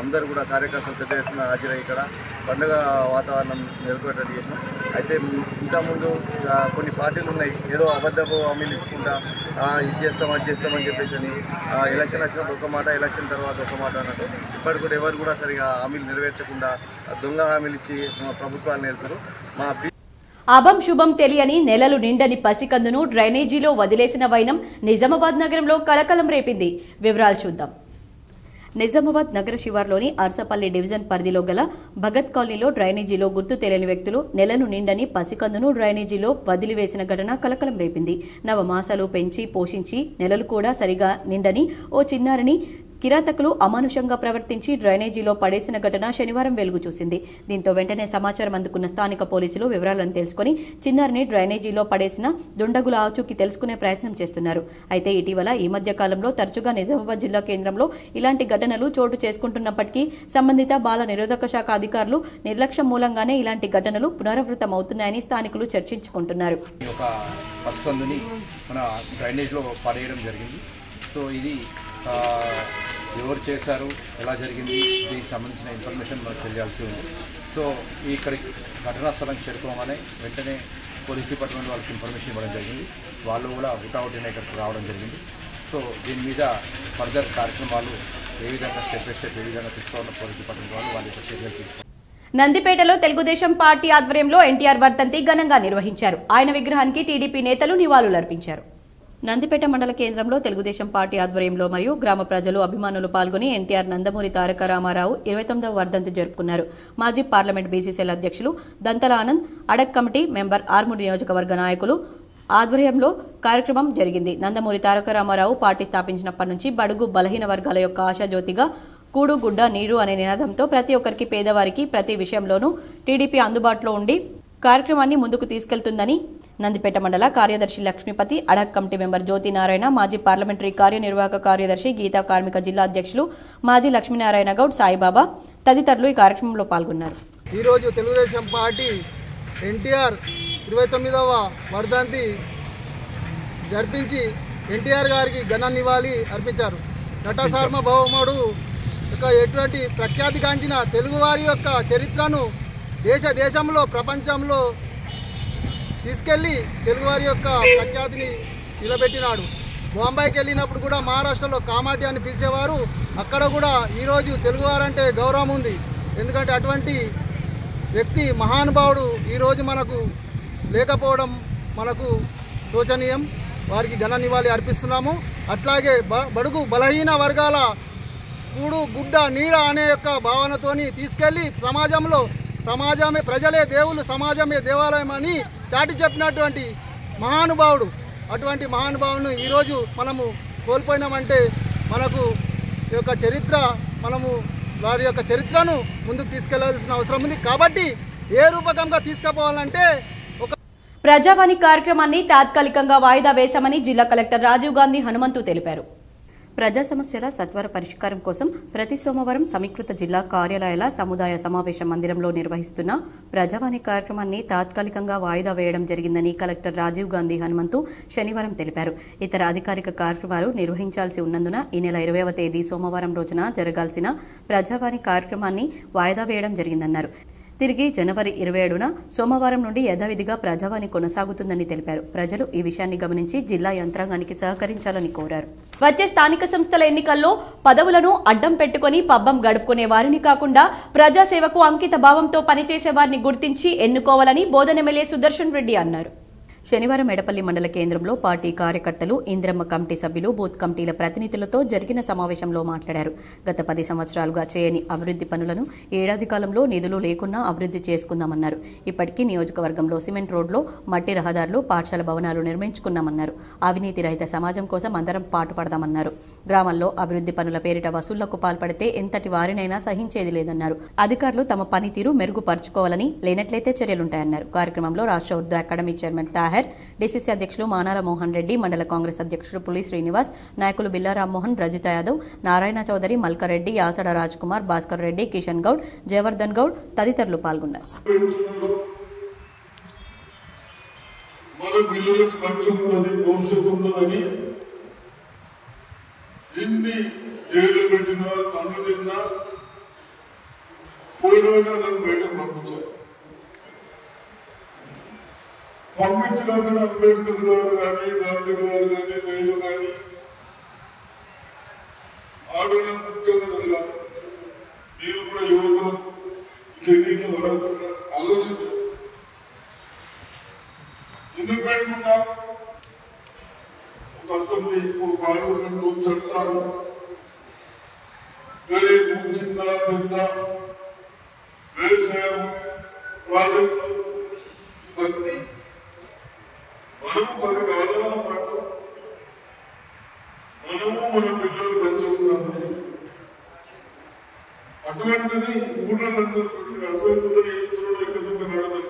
అందరూ కూడా కార్యకర్తలు పెద్ద ఎత్తున హాజరై ఇక్కడ పండుగ వాతావరణం నెలకొల్పేటట్టు చేసినాం. అయితే ఇంతకుముందు కొన్ని పార్టీలు ఉన్నాయి, ఏదో అబద్ధపు హామీలు ఇచ్చుకుంటా ఇది చేస్తాం అది చేస్తామని చెప్పేసి అని ఎలక్షన్ వచ్చినప్పుడు ఒక మాట, ఎలక్షన్ తర్వాత ఒక మాట అన్నట్టు ఇప్పటి కూడా ఎవరు కూడా సరిగా హామీలు నెరవేర్చకుండా దొంగ హామీలు ఇచ్చి ప్రభుత్వాలు నేర్పుతారు. మా అభం శుభం తెలియని నెలలు నిండని పసికందును డ్రైనేజీలో వదిలేసిన వైనం నిజామాబాద్ నగరంలో కలకలం రేపింది. వివరాలు చూద్దాం. నిజామాబాద్ నగర శివార్లోని అర్సపల్లి డివిజన్ పరిధిలో గల భగత్ కాలనీలో డ్రైనేజీలో గుర్తు తెలియని వ్యక్తులు నెలను నిండని పసికందును డ్రైనేజీలో వదిలివేసిన ఘటన కలకలం రేపింది. నవమాసాలు పెంచి పోషించి నెలలు కూడా సరిగా నిండని ఓ చిన్నారిని కిరాతకులు అమానుషంగా ప్రవర్తించి డ్రైనేజీలో పడేసిన ఘటన శనివారం వెలుగు చూసింది. దీంతో వెంటనే సమాచారం అందుకున్న స్థానిక పోలీసులు వివరాలను తెలుసుకుని చిన్నారిని డ్రైనేజీలో పడేసిన దుండగుల ఆచూకీ తెలుసుకునే ప్రయత్నం చేస్తున్నారు. అయితే ఇటీవల ఈ మధ్య కాలంలో తరచుగా నిజామాబాద్ జిల్లా కేంద్రంలో ఇలాంటి ఘటనలు చోటు చేసుకుంటున్నప్పటికీ సంబంధిత బాల నిరోధక శాఖ అధికారులు నిర్లక్ష్యం మూలంగానే ఇలాంటి ఘటనలు పునరావృతం అవుతున్నాయని స్థానికులు చర్చించుకుంటున్నారు. ఎవరు చేశారు, ఎలా జరిగింది, దీనికి సంబంధించిన ఇన్ఫర్మేషన్ మనకు తెలియాల్సి ఉంది. సో ఇక్కడికి ఘటనా స్థలం చేరుకోగానే వెంటనే పోలీస్ డిపార్ట్మెంట్ వాళ్ళకి ఇన్ఫర్మేషన్ ఇవ్వడం జరిగింది. వాళ్ళు కూడా హుటాహుటిన ఇక్కడికి రావడం జరిగింది. సో దీని మీద ఫర్దర్ కార్యక్రమాలు ఏ విధంగా స్టెప్ బై స్టెప్ ఏ విధంగా తీసుకోవాలో పోలీస్ డిపార్ట్మెంట్ వాళ్ళు వాళ్ళ యొక్క చర్యలు తీసుకుంటారు. నందిపేటలో తెలుగుదేశం పార్టీ ఆధ్వర్యంలో ఎన్టీఆర్ వర్ధంతి ఘనంగా నిర్వహించారు. ఆయన విగ్రహానికి టీడీపీ నేతలు నివాళులర్పించారు. నందిపేట మండల కేంద్రంలో తెలుగుదేశం పార్టీ ఆధ్వర్యంలో మరియు గ్రామ ప్రజలు అభిమానులు పాల్గొని ఎన్టీఆర్ నందమూరి తారక రామారావు 29వ వర్ధంతి జరుపుకున్నారు. మాజీ పార్లమెంట్ బీసీసీఎల్ అధ్యక్షులు Dantala Anand, ad hoc committee member Armoor నియోజకవర్గ నాయకులు ఆధ్వర్యంలో కార్యక్రమం జరిగింది. నందమూరి తారక రామారావు పార్టీ స్థాపించినప్పటి నుంచి బడుగు బలహీన వర్గాల యొక్క ఆశాజ్యోతిగా కూడు గుడ్డ నీరు అనే నినాదంతో ప్రతి ఒక్కరికి పేదవారికి ప్రతి విషయంలోనూ టీడీపీ అందుబాటులో ఉండి కార్యక్రమాన్ని ముందుకు తీసుకెళ్తుందని నందిపేట మండల కార్యదర్శి లక్ష్మీపతి, అడక్ కమిటీ మెంబర్ జ్యోతి నారాయణ, మాజీ పార్లమెంటరీ కార్యనిర్వాహక కార్యదర్శి గీతా కార్మిక జిల్లా అధ్యక్షులు మాజీ లక్ష్మీనారాయణ గౌడ్, సాయిబాబా తదితరులు ఈ కార్యక్రమంలో పాల్గొన్నారు. ఈరోజు తెలుగుదేశం పార్టీ ఎన్టీఆర్ 29వ వర్ధంతి జరిపించి ఎన్టీఆర్ గారికి ఘన నివాళి అర్పించారు. నట సార్వభౌముడు యొక్క ఎటువంటి ప్రఖ్యాతిగాంచిన తెలుగువారి యొక్క చరిత్రను దేశంలో ప్రపంచంలో తీసుకెళ్ళి తెలుగువారి యొక్క ప్రఖ్యాతిని నిలబెట్టినాడు. బాంబేకి వెళ్ళినప్పుడు కూడా మహారాష్ట్రలో కామాటి అని పిలిచేవారు. అక్కడ కూడా ఈరోజు తెలుగువారంటే గౌరవం ఉంది. ఎందుకంటే అటువంటి వ్యక్తి మహానుభావుడు ఈరోజు మనకు లేకపోవడం మనకు శోచనీయం. వారికి ఘన నివాళి అర్పిస్తున్నాము. అట్లాగే బడుగు బలహీన వర్గాల కూడు గుడ్డ నీడ అనే యొక్క భావనతోని తీసుకెళ్ళి సమాజమే ప్రజలే దేవులు, సమాజమే దేవాలయం అని చాటి చెప్పినటువంటి మహానుభావుడు. అటువంటి మహానుభావుని ఈరోజు మనము కోల్పోయినామంటే మనకు ఈ యొక్క చరిత్ర మనము వారి యొక్క చరిత్రను ముందుకు తీసుకెళ్లాల్సిన అవసరం ఉంది. కాబట్టి ఏ రూపకంగా తీసుకుపోవాలంటే ప్రజావాణి కార్యక్రమాన్ని తాత్కాలికంగా వాయిదా వేశామని జిల్లా కలెక్టర్ రాజీవ్ గాంధీ హనుమంతు తెలిపారు. ప్రజా సమస్యల సత్వర పరిష్కారం కోసం ప్రతి సోమవారం సమీకృత జిల్లా కార్యాలయాల సముదాయ సమావేశ మందిరంలో నిర్వహిస్తున్న ప్రజావాణి కార్యక్రమాన్ని తాత్కాలికంగా వాయిదా వేయడం జరిగిందని కలెక్టర్ రాజీవ్ గాంధీ హనుమంతు శనివారం తెలిపారు. ఇతర అధికారిక కార్యక్రమాలు నిర్వహించాల్సి ఉన్నందున ఈ నెల 20వ తేదీ సోమవారం రోజున జరగాల్సిన ప్రజావాణి కార్యక్రమాన్ని వాయిదా వేయడం జరిగిందన్నారు. తిరిగి జనవరి 27న సోమవారం నుండి యథావిధిగా ప్రజావాణి కొనసాగుతుందని తెలిపారు. ప్రజలు ఈ విషయాన్ని గమనించి జిల్లా యంత్రాంగానికి సహకరించాలని కోరారు. వచ్చే స్థానిక సంస్థల ఎన్నికల్లో పదవులను అడ్డం పెట్టుకుని పబ్బం గడుపుకునే వారిని కాకుండా ప్రజాసేవకు అంకిత భావంతో పనిచేసే వారిని గుర్తించి ఎన్నుకోవాలని బోధన ఎమ్మెల్యే సుదర్శన్ రెడ్డి అన్నారు. శనివారం ఎడపల్లి మండల కేంద్రంలో పార్టీ కార్యకర్తలు, ఇంద్రమ్మ కమిటీ సభ్యులు, బూత్ కమిటీల ప్రతినిధులతో జరిగిన సమావేశంలో మాట్లాడారు. గత 10 సంవత్సరాలుగా చేయని అభివృద్ధి పనులను ఏడాది కాలంలో నిధులు లేకున్నా అభివృద్ధి చేసుకుందామన్నారు. ఇప్పటికీ నియోజకవర్గంలో సిమెంట్ రోడ్లో మట్టి రహదారులు, పాఠశాల భవనాలు నిర్మించుకున్నామన్నారు. అవినీతి రహిత సమాజం కోసం అందరం పాటుపడదామన్నారు. గ్రామాల్లో అభివృద్ధి పనుల పేరిట వసూళ్లకు పాల్పడితే ఎంతటి వారినైనా సహించేది లేదన్నారు. అధికారులు తమ పనితీరు మెరుగుపరుచుకోవాలని, లేనట్లయితే చర్యలుంటాయన్నారు. కార్యక్రమంలో రాష్ట్ర Urdu academy chairman Taher, DCC అధ్యక్షులు మానాల మోహన్ రెడ్డి, మండల కాంగ్రెస్ అధ్యక్షుడు పులి శ్రీనివాస్, నాయకులు బిల్లా రామ్మోహన్, రజిత యాదవ్, నారాయణ చౌదరి, మల్కారెడ్డి, యాసడ రాజ్ కుమార్, భాస్కర్ రెడ్డి, కిషన్ గౌడ్, జయవర్ధన్ గౌడ్ తదితరులు పాల్గొన్నారు. మన పిల్లలకు మంచిగా ఉన్నది, భవిష్యత్తు ఉన్నదని ఎన్ని జైలు పెట్టినా తన్ను తిన్నా పోయినా నన్ను బయటకు పంపించారు. పంపించినప్పుడు అంబేద్కర్ గారు కానీ, గాంధీ గారు కానీ, నేను కానీ ఆడోళ్ళ ముఖ్యంగా జరగాలి. మీరు కూడా యువకులు ఎన్నికలు పడకుండా ఆలోచించారు. ఎందుకు పెట్టుకున్నా ఒక అసెంబ్లీ, ఒక పార్లమెంటు, చట్టాలు, గరీబు, చిన్న పెద్ద, వ్యవసాయం, ప్రాజెక్టులు ఇవన్నీ మనము 10 కాలాల పాటు మనము మన పిల్లలు పెంచుకున్నామని అటువంటిది ఊళ్ళందరూ అసెంబ్లీలో చేస్తున్నాడు ఎక్కడికి నడదు.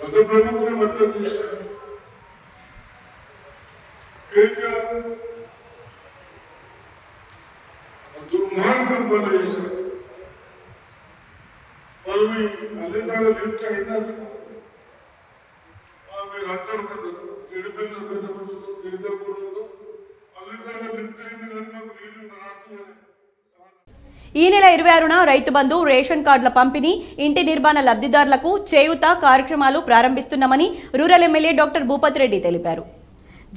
గత ప్రభుత్వం అర్థం చేశారు. కేసీఆర్ దుర్మార్గం పనులు చేశారు. మనం అన్నిసార్లు లిఫ్ట్ అయినా మీరు అంటారు కదా, ఎడిపిల్ల పెద్ద మనుషులు గిరిజాపురంలో అన్నిసార్లు లిఫ్ట్ అయింది కానీ నాకు నీళ్లు రాకు. ఈ నెల 26న రైతు బంధు, రేషన్ కార్డుల పంపిణీ, ఇంటి నిర్మాణ లబ్ధిదారులకు చేయూత కార్యక్రమాలు ప్రారంభిస్తున్నామని rural MLA doctor Bhupathi Reddy తెలిపారు.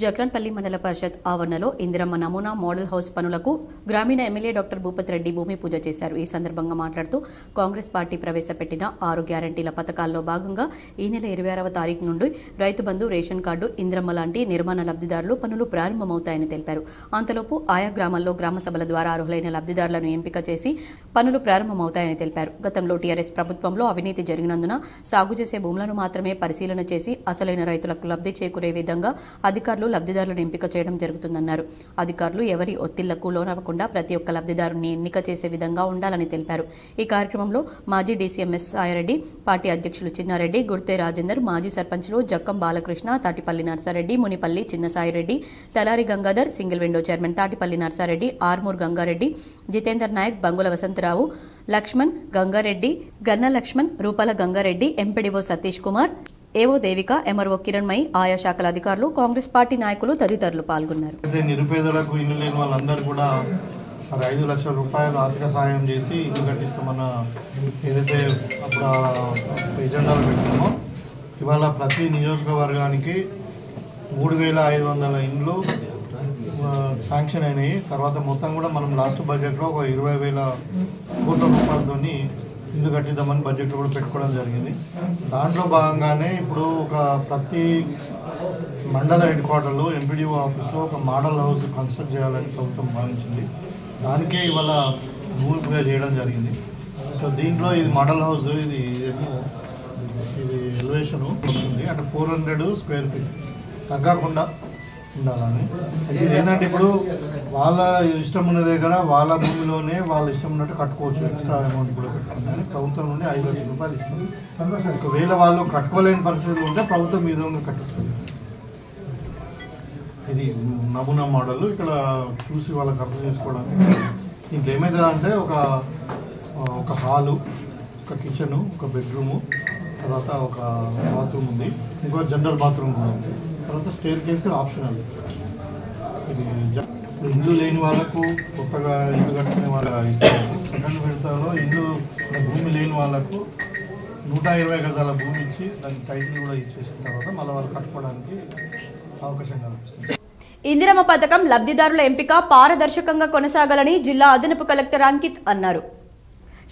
జక్రన్పల్లి మండల పరిషత్ ఆవరణలో ఇందిరమ్మ నమూనా మోడల్ హౌస్ పనులకు గ్రామీణ ఎమ్మెల్యే డాక్టర్ భూపత్ రెడ్డి భూమి పూజ చేశారు. ఈ సందర్భంగా మాట్లాడుతూ కాంగ్రెస్ పార్టీ ప్రవేశపెట్టిన 6 గ్యారంటీల పథకాల్లో భాగంగా ఈ నెల 26వ తారీఖు నుండి రైతు బంధు, రేషన్ కార్డు, ఇందిరమ్మ లాంటి నిర్మాణ లబ్ధిదారులు పనులు ప్రారంభమవుతాయని తెలిపారు. అంతలోపు ఆయా గ్రామాల్లో గ్రామ సభల ద్వారా అర్హులైన లబ్ధిదారులను ఎంపిక చేసి పనులు ప్రారంభమవుతాయని తెలిపారు. గతంలో టీఆర్ఎస్ ప్రభుత్వంలో అవినీతి జరిగినందున సాగు చేసే భూములను మాత్రమే పరిశీలన చేసి అసలైన రైతులకు లబ్ధి చేకూరే విధంగా అధికారులు లబ్ధిదారులను ఎంపిక చేయడం జరుగుతుందన్నారు. అధికారులు ఎవరి ఒత్తిళ్లకు లోనవ్వకుండా ప్రతి ఒక్క లబ్ధిదారుని ఎన్నిక చేసే విధంగా ఉండాలని తెలిపారు. ఈ కార్యక్రమంలో మాజీ డీసీఎంఎస్ సాయిరెడ్డి, పార్టీ అధ్యక్షులు చిన్నారెడ్డి, గుర్తే రాజేందర్, మాజీ సర్పంచ్లు Jakkam Balakrishna, Tatipalli Narsareddy, Munipalli Chinna Saireddy, Talari Gangadhar, single window chairman Tatipalli Narsareddy, Armoor Gangareddy, Jitender Naik, Bangula Vasantharao, Laxman Gangareddy, Ganna Laxman, రూపాల గంగారెడ్డి, ఎంపీడీఓ సతీష్ కుమార్, ఏవో దేవిక, ఎంఆర్ఓ కిరణ్మయి, ఆయా శాఖల అధికారులు, కాంగ్రెస్ పార్టీ నాయకులు తదితరులు పాల్గొన్నారు. నిరుపేదలకు ఇల్లు లేని వాళ్ళందరూ కూడా 5 లక్షల రూపాయలు ఆర్థిక సహాయం చేసి ఇల్లు కట్టిస్తామన్న ఏదైతే అప్పుడు ఎజెండాలు పెట్టామో ఇవాళ ప్రతి నియోజకవర్గానికి 3,500 ఇండ్లు శాంక్షన్ అయినాయి. తర్వాత మొత్తం కూడా మనం లాస్ట్ బడ్జెట్లో ఒక 20,000 కోట్ల రూపాయలతో ఇల్లు కట్టిద్దామని బడ్జెట్ కూడా పెట్టుకోవడం జరిగింది. దాంట్లో భాగంగానే ఇప్పుడు ప్రతి మండల హెడ్ క్వార్టర్లో ఎంపీడీఓ ఆఫీస్లో ఒక మోడల్ హౌస్ కన్స్ట్రక్ట్ చేయాలని ప్రభుత్వం భావించింది. దానికే ఇవాళ భూమి పూజ చేయడం జరిగింది. సో దీంట్లో ఇది మోడల్ హౌస్, ఇది ఎలివేషన్ వస్తుంది అంటే 400 స్క్వేర్ ఫీట్ తగ్గకుండా ఉండాలని. ఇది ఏంటంటే ఇప్పుడు వాళ్ళ ఇష్టం ఉన్న దగ్గర వాళ్ళ భూమిలోనే వాళ్ళ ఇష్టం ఉన్నట్టు కట్టుకోవచ్చు. ఎక్స్ట్రా అమౌంట్ కూడా పెట్టుకుంటారు. ప్రభుత్వం నుండి 5 లక్షల రూపాయలు ఇస్తుంది. ఒకవేళ వాళ్ళు కట్టుకోలేని పరిస్థితులు ఉంటే ప్రభుత్వం ఈ విధంగా కట్టిస్తుంది. ఇది నమూనా మోడల్ ఇక్కడ చూసి వాళ్ళకి అర్థం చేసుకోవడానికి. దీంట్లో ఏమవుతుందంటే ఒక హాలు, ఒక కిచెను, ఒక బెడ్రూము, తర్వాత ఒక బాత్రూమ్ ఉంది, ఇంకో జనరల్ బాత్రూమ్ కూడా ఉంది, తర్వాత స్టేర్ కేసు ఆప్షనల్. ఇది ఇల్లు లేని వాళ్ళకు కొత్తగా ఇల్లు కట్టుకునే వాళ్ళు ఇస్తారు. సెకండ్ విడతలో భూమి లేని వాళ్ళకు 120 గజాల భూమి ఇచ్చి దానికి టైటిల్ కూడా ఇచ్చేసిన తర్వాత మళ్ళీ వాళ్ళు కట్టుకోవడానికి అవకాశం కల్పిస్తుంది. ఇందిరమ్మ పథకం లబ్ధిదారుల ఎంపిక పారదర్శకంగా కొనసాగాలని జిల్లా అదనపు కలెక్టర్ అంకిత్ అన్నారు.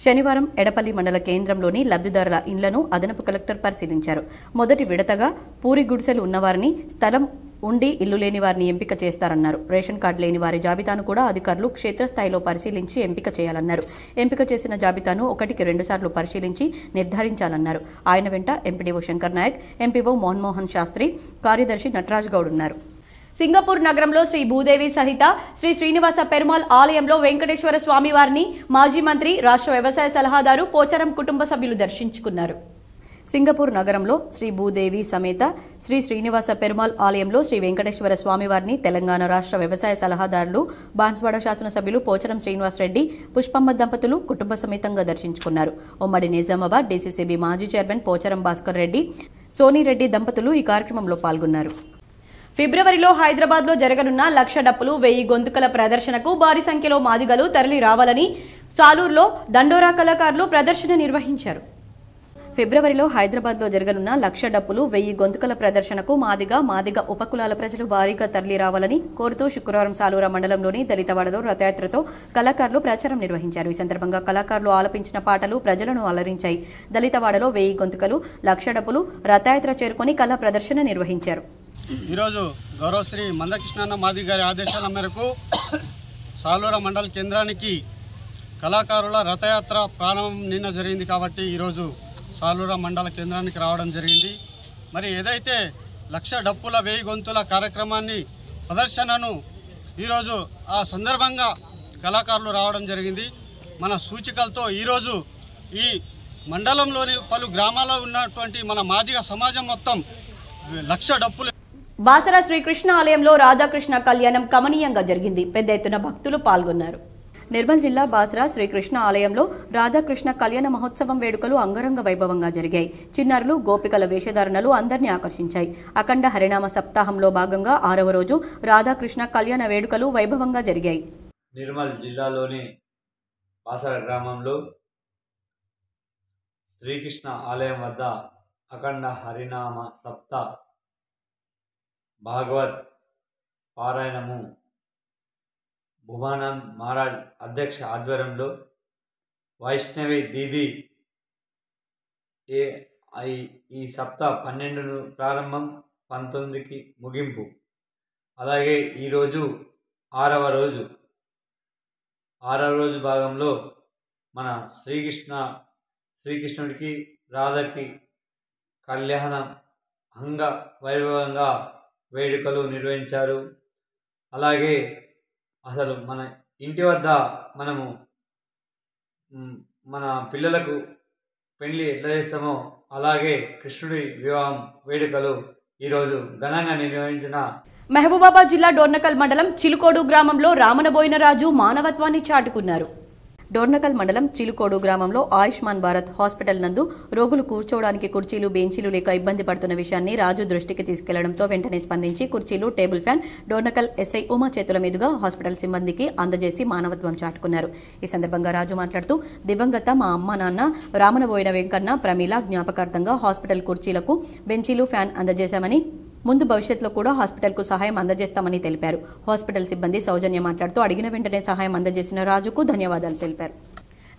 శనివారం ఎడపల్లి మండల కేంద్రంలోని లబ్ధిదారుల ఇండ్లను అదనపు కలెక్టర్ పరిశీలించారు. మొదటి విడతగా పూరి గుడిసెలు ఉన్నవారిని, స్థలం ఉండి ఇల్లు లేని వారిని ఎంపిక చేస్తారన్నారు. రేషన్ కార్డు లేని వారి జాబితాను కూడా అధికారులు క్షేత్రస్థాయిలో పరిశీలించి ఎంపిక చేయాలన్నారు. ఎంపిక చేసిన జాబితాను 1కి 2 సార్లు పరిశీలించి నిర్ధారించాలన్నారు. ఆయన వెంట ఎంపీడీఓ శంకర్ నాయక్, ఎంపీఓ మోహన్ శాస్త్రి, కార్యదర్శి నటరాజ్ గౌడ్ ఉన్నారు. సింగపూర్ నగరంలో శ్రీ భూదేవి సహిత శ్రీ శ్రీనివాస పెరుమాల్ ఆలయంలో వెంకటేశ్వర స్వామి వారిని మాజీ మంత్రి, రాష్ట్ర వ్యవసాయ సలహాదారు పోచారం కుటుంబ సభ్యులు దర్శించుకున్నారు. సింగపూర్ నగరంలో శ్రీ భూదేవి సమేత శ్రీ శ్రీనివాస పెరుమాల్ ఆలయంలో శ్రీ వెంకటేశ్వర స్వామివారిని తెలంగాణ రాష్ట్ర వ్యవసాయ సలహాదారులు, బాన్స్వాడ శాసనసభ్యులు పోచారం శ్రీనివాసరెడ్డి, పుష్పమ్మ దంపతులు కుటుంబ సమేతంగా దర్శించుకున్నారు. ఉమ్మడి నిజామాబాద్ డీసీసీబీ మాజీ చైర్మన్ పోచారం భాస్కర్ రెడ్డి, సోనిరెడ్డి దంపతులు ఈ కార్యక్రమంలో పాల్గొన్నారు. ఫిబ్రవరిలో హైదరాబాద్లో జరగనున్న 1,00,000 డప్పులు 1000 గొంతుకల ప్రదర్శనకు భారీ సంఖ్యలో మాదిగలు తరలి రావాలని సాలూరులో దండోరా కళాకారులు ప్రదర్శన నిర్వహించారు. ఫిబ్రవరిలో హైదరాబాద్లో జరగనున్న 1,00,000 డప్పులు 1000 గొంతుకల ప్రదర్శనకు మాదిగ ఉపకులాల ప్రజలు భారీగా తరలి రావాలని కోరుతూ శుక్రవారం సాలూరా మండలంలోని దళితవాడలో రథయాత్రతో కళాకారులు ప్రచారం నిర్వహించారు. ఈ సందర్భంగా కళాకారులు ఆలపించిన పాటలు ప్రజలను అలరించాయి. దళితవాడలో 1000 గొంతుకలు, 1,00,000 డప్పులు రథయాత్ర చేరుకొని కళా ప్రదర్శన నిర్వహించారు. ఈరోజు గౌరవశ్రీ మందకృష్ణన్న మాది గారి ఆదేశాల మేరకు సాలూరా మండల కేంద్రానికి కళాకారుల రథయాత్ర ప్రారంభం నిన్న జరిగింది. కాబట్టి ఈరోజు సాలూరా మండల కేంద్రానికి రావడం జరిగింది. మరి ఏదైతే 1,00,000 డప్పుల 1000 గొంతుల కార్యక్రమాన్ని ప్రదర్శనను ఈరోజు ఆ సందర్భంగా కళాకారులు రావడం జరిగింది. మన సూచికలతో ఈరోజు ఈ మండలంలోని పలు గ్రామాల్లో ఉన్నటువంటి మన మాదిగ సమాజం మొత్తం 1,00,000 డప్పులు. బాసరా శ్రీకృష్ణ ఆలయంలో రాధాకృష్ణ కళ్యాణం కమనీయంగా జరిగింది. పెద్ద ఎత్తున భక్తులు పాల్గొన్నారు. నిర్మల్ జిల్లా బాసరా శ్రీకృష్ణ ఆలయంలో రాధాకృష్ణ కళ్యాణ మహోత్సవం వేడుకలు అంగరంగ వైభవంగా జరిగాయి. చిన్నారులు, గోపికల వేషధారణలు అందరినీ ఆకర్షించాయి. అఖండ హరినామ సప్తాహంలో భాగంగా 6వ రోజు రాధాకృష్ణ కళ్యాణ వేడుకలు వైభవంగా జరిగాయి. నిర్మల్ జిల్లాలోని బాసరా గ్రామంలో శ్రీకృష్ణ ఆలయం వద్ద అఖండ హరినామ సప్త భాగవత్ పారాయణము భువానంద్ మహారాజ్ అధ్యక్ష ఆధ్వర్యంలో వైష్ణవి దీది ఈ సప్తాహ 12 ప్రారంభం 19కి ముగింపు. అలాగే ఈరోజు 6వ రోజు భాగంలో మన శ్రీకృష్ణుడికి రాధకి కళ్యాణం అంగ వైభవంగా వేడుకలు నిర్వహించారు. అలాగే అసలు మన ఇంటి వద్ద మనము మన పిల్లలకు పెళ్లి ఎట్లా చేస్తామో అలాగే కృష్ణుడి వివాహం వేడుకలు ఈరోజు ఘనంగా నిర్వహించిన మహబూబాబాద్ జిల్లా డోర్నకల్ మండలం చిలుకోడు గ్రామంలో రామనబోయిన రాజు మానవత్వాన్ని చాటుకున్నారు. డోర్నకల్ మండలం చిలుకోడు గ్రామంలో ఆయుష్మాన్ భారత్ హాస్పిటల్ నందు రోగులు కూర్చోవడానికి కుర్చీలు బెంచీలు లేక ఇబ్బంది పడుతున్న విషయాన్ని రాజు దృష్టికి తీసుకెళ్లడంతో వెంటనే స్పందించి కుర్చీలు table fan Dornakal SI Uma చేతుల మీదుగా హాస్పిటల్ సిబ్బందికి అందజేసి మానవత్వం చాటుకున్నారు. ఈ సందర్భంగా రాజు మాట్లాడుతూ దివంగత మా అమ్మ నాన్న రామనబోయిన వెంకన్న ప్రమీల జ్ఞాపకార్థంగా హాస్పిటల్ కుర్చీలకు బెంచీలు ఫ్యాన్ అందజేశామని ముందు భవిష్యత్తులో కూడా హాస్పిటల్కు సహాయం అందజేస్తామని తెలిపారు. హాస్పిటల్ సిబ్బంది సౌజన్య మాట్లాడుతూ అడిగిన వెంటనే సహాయం అందజేసిన రాజుకు ధన్యవాదాలు తెలిపారు.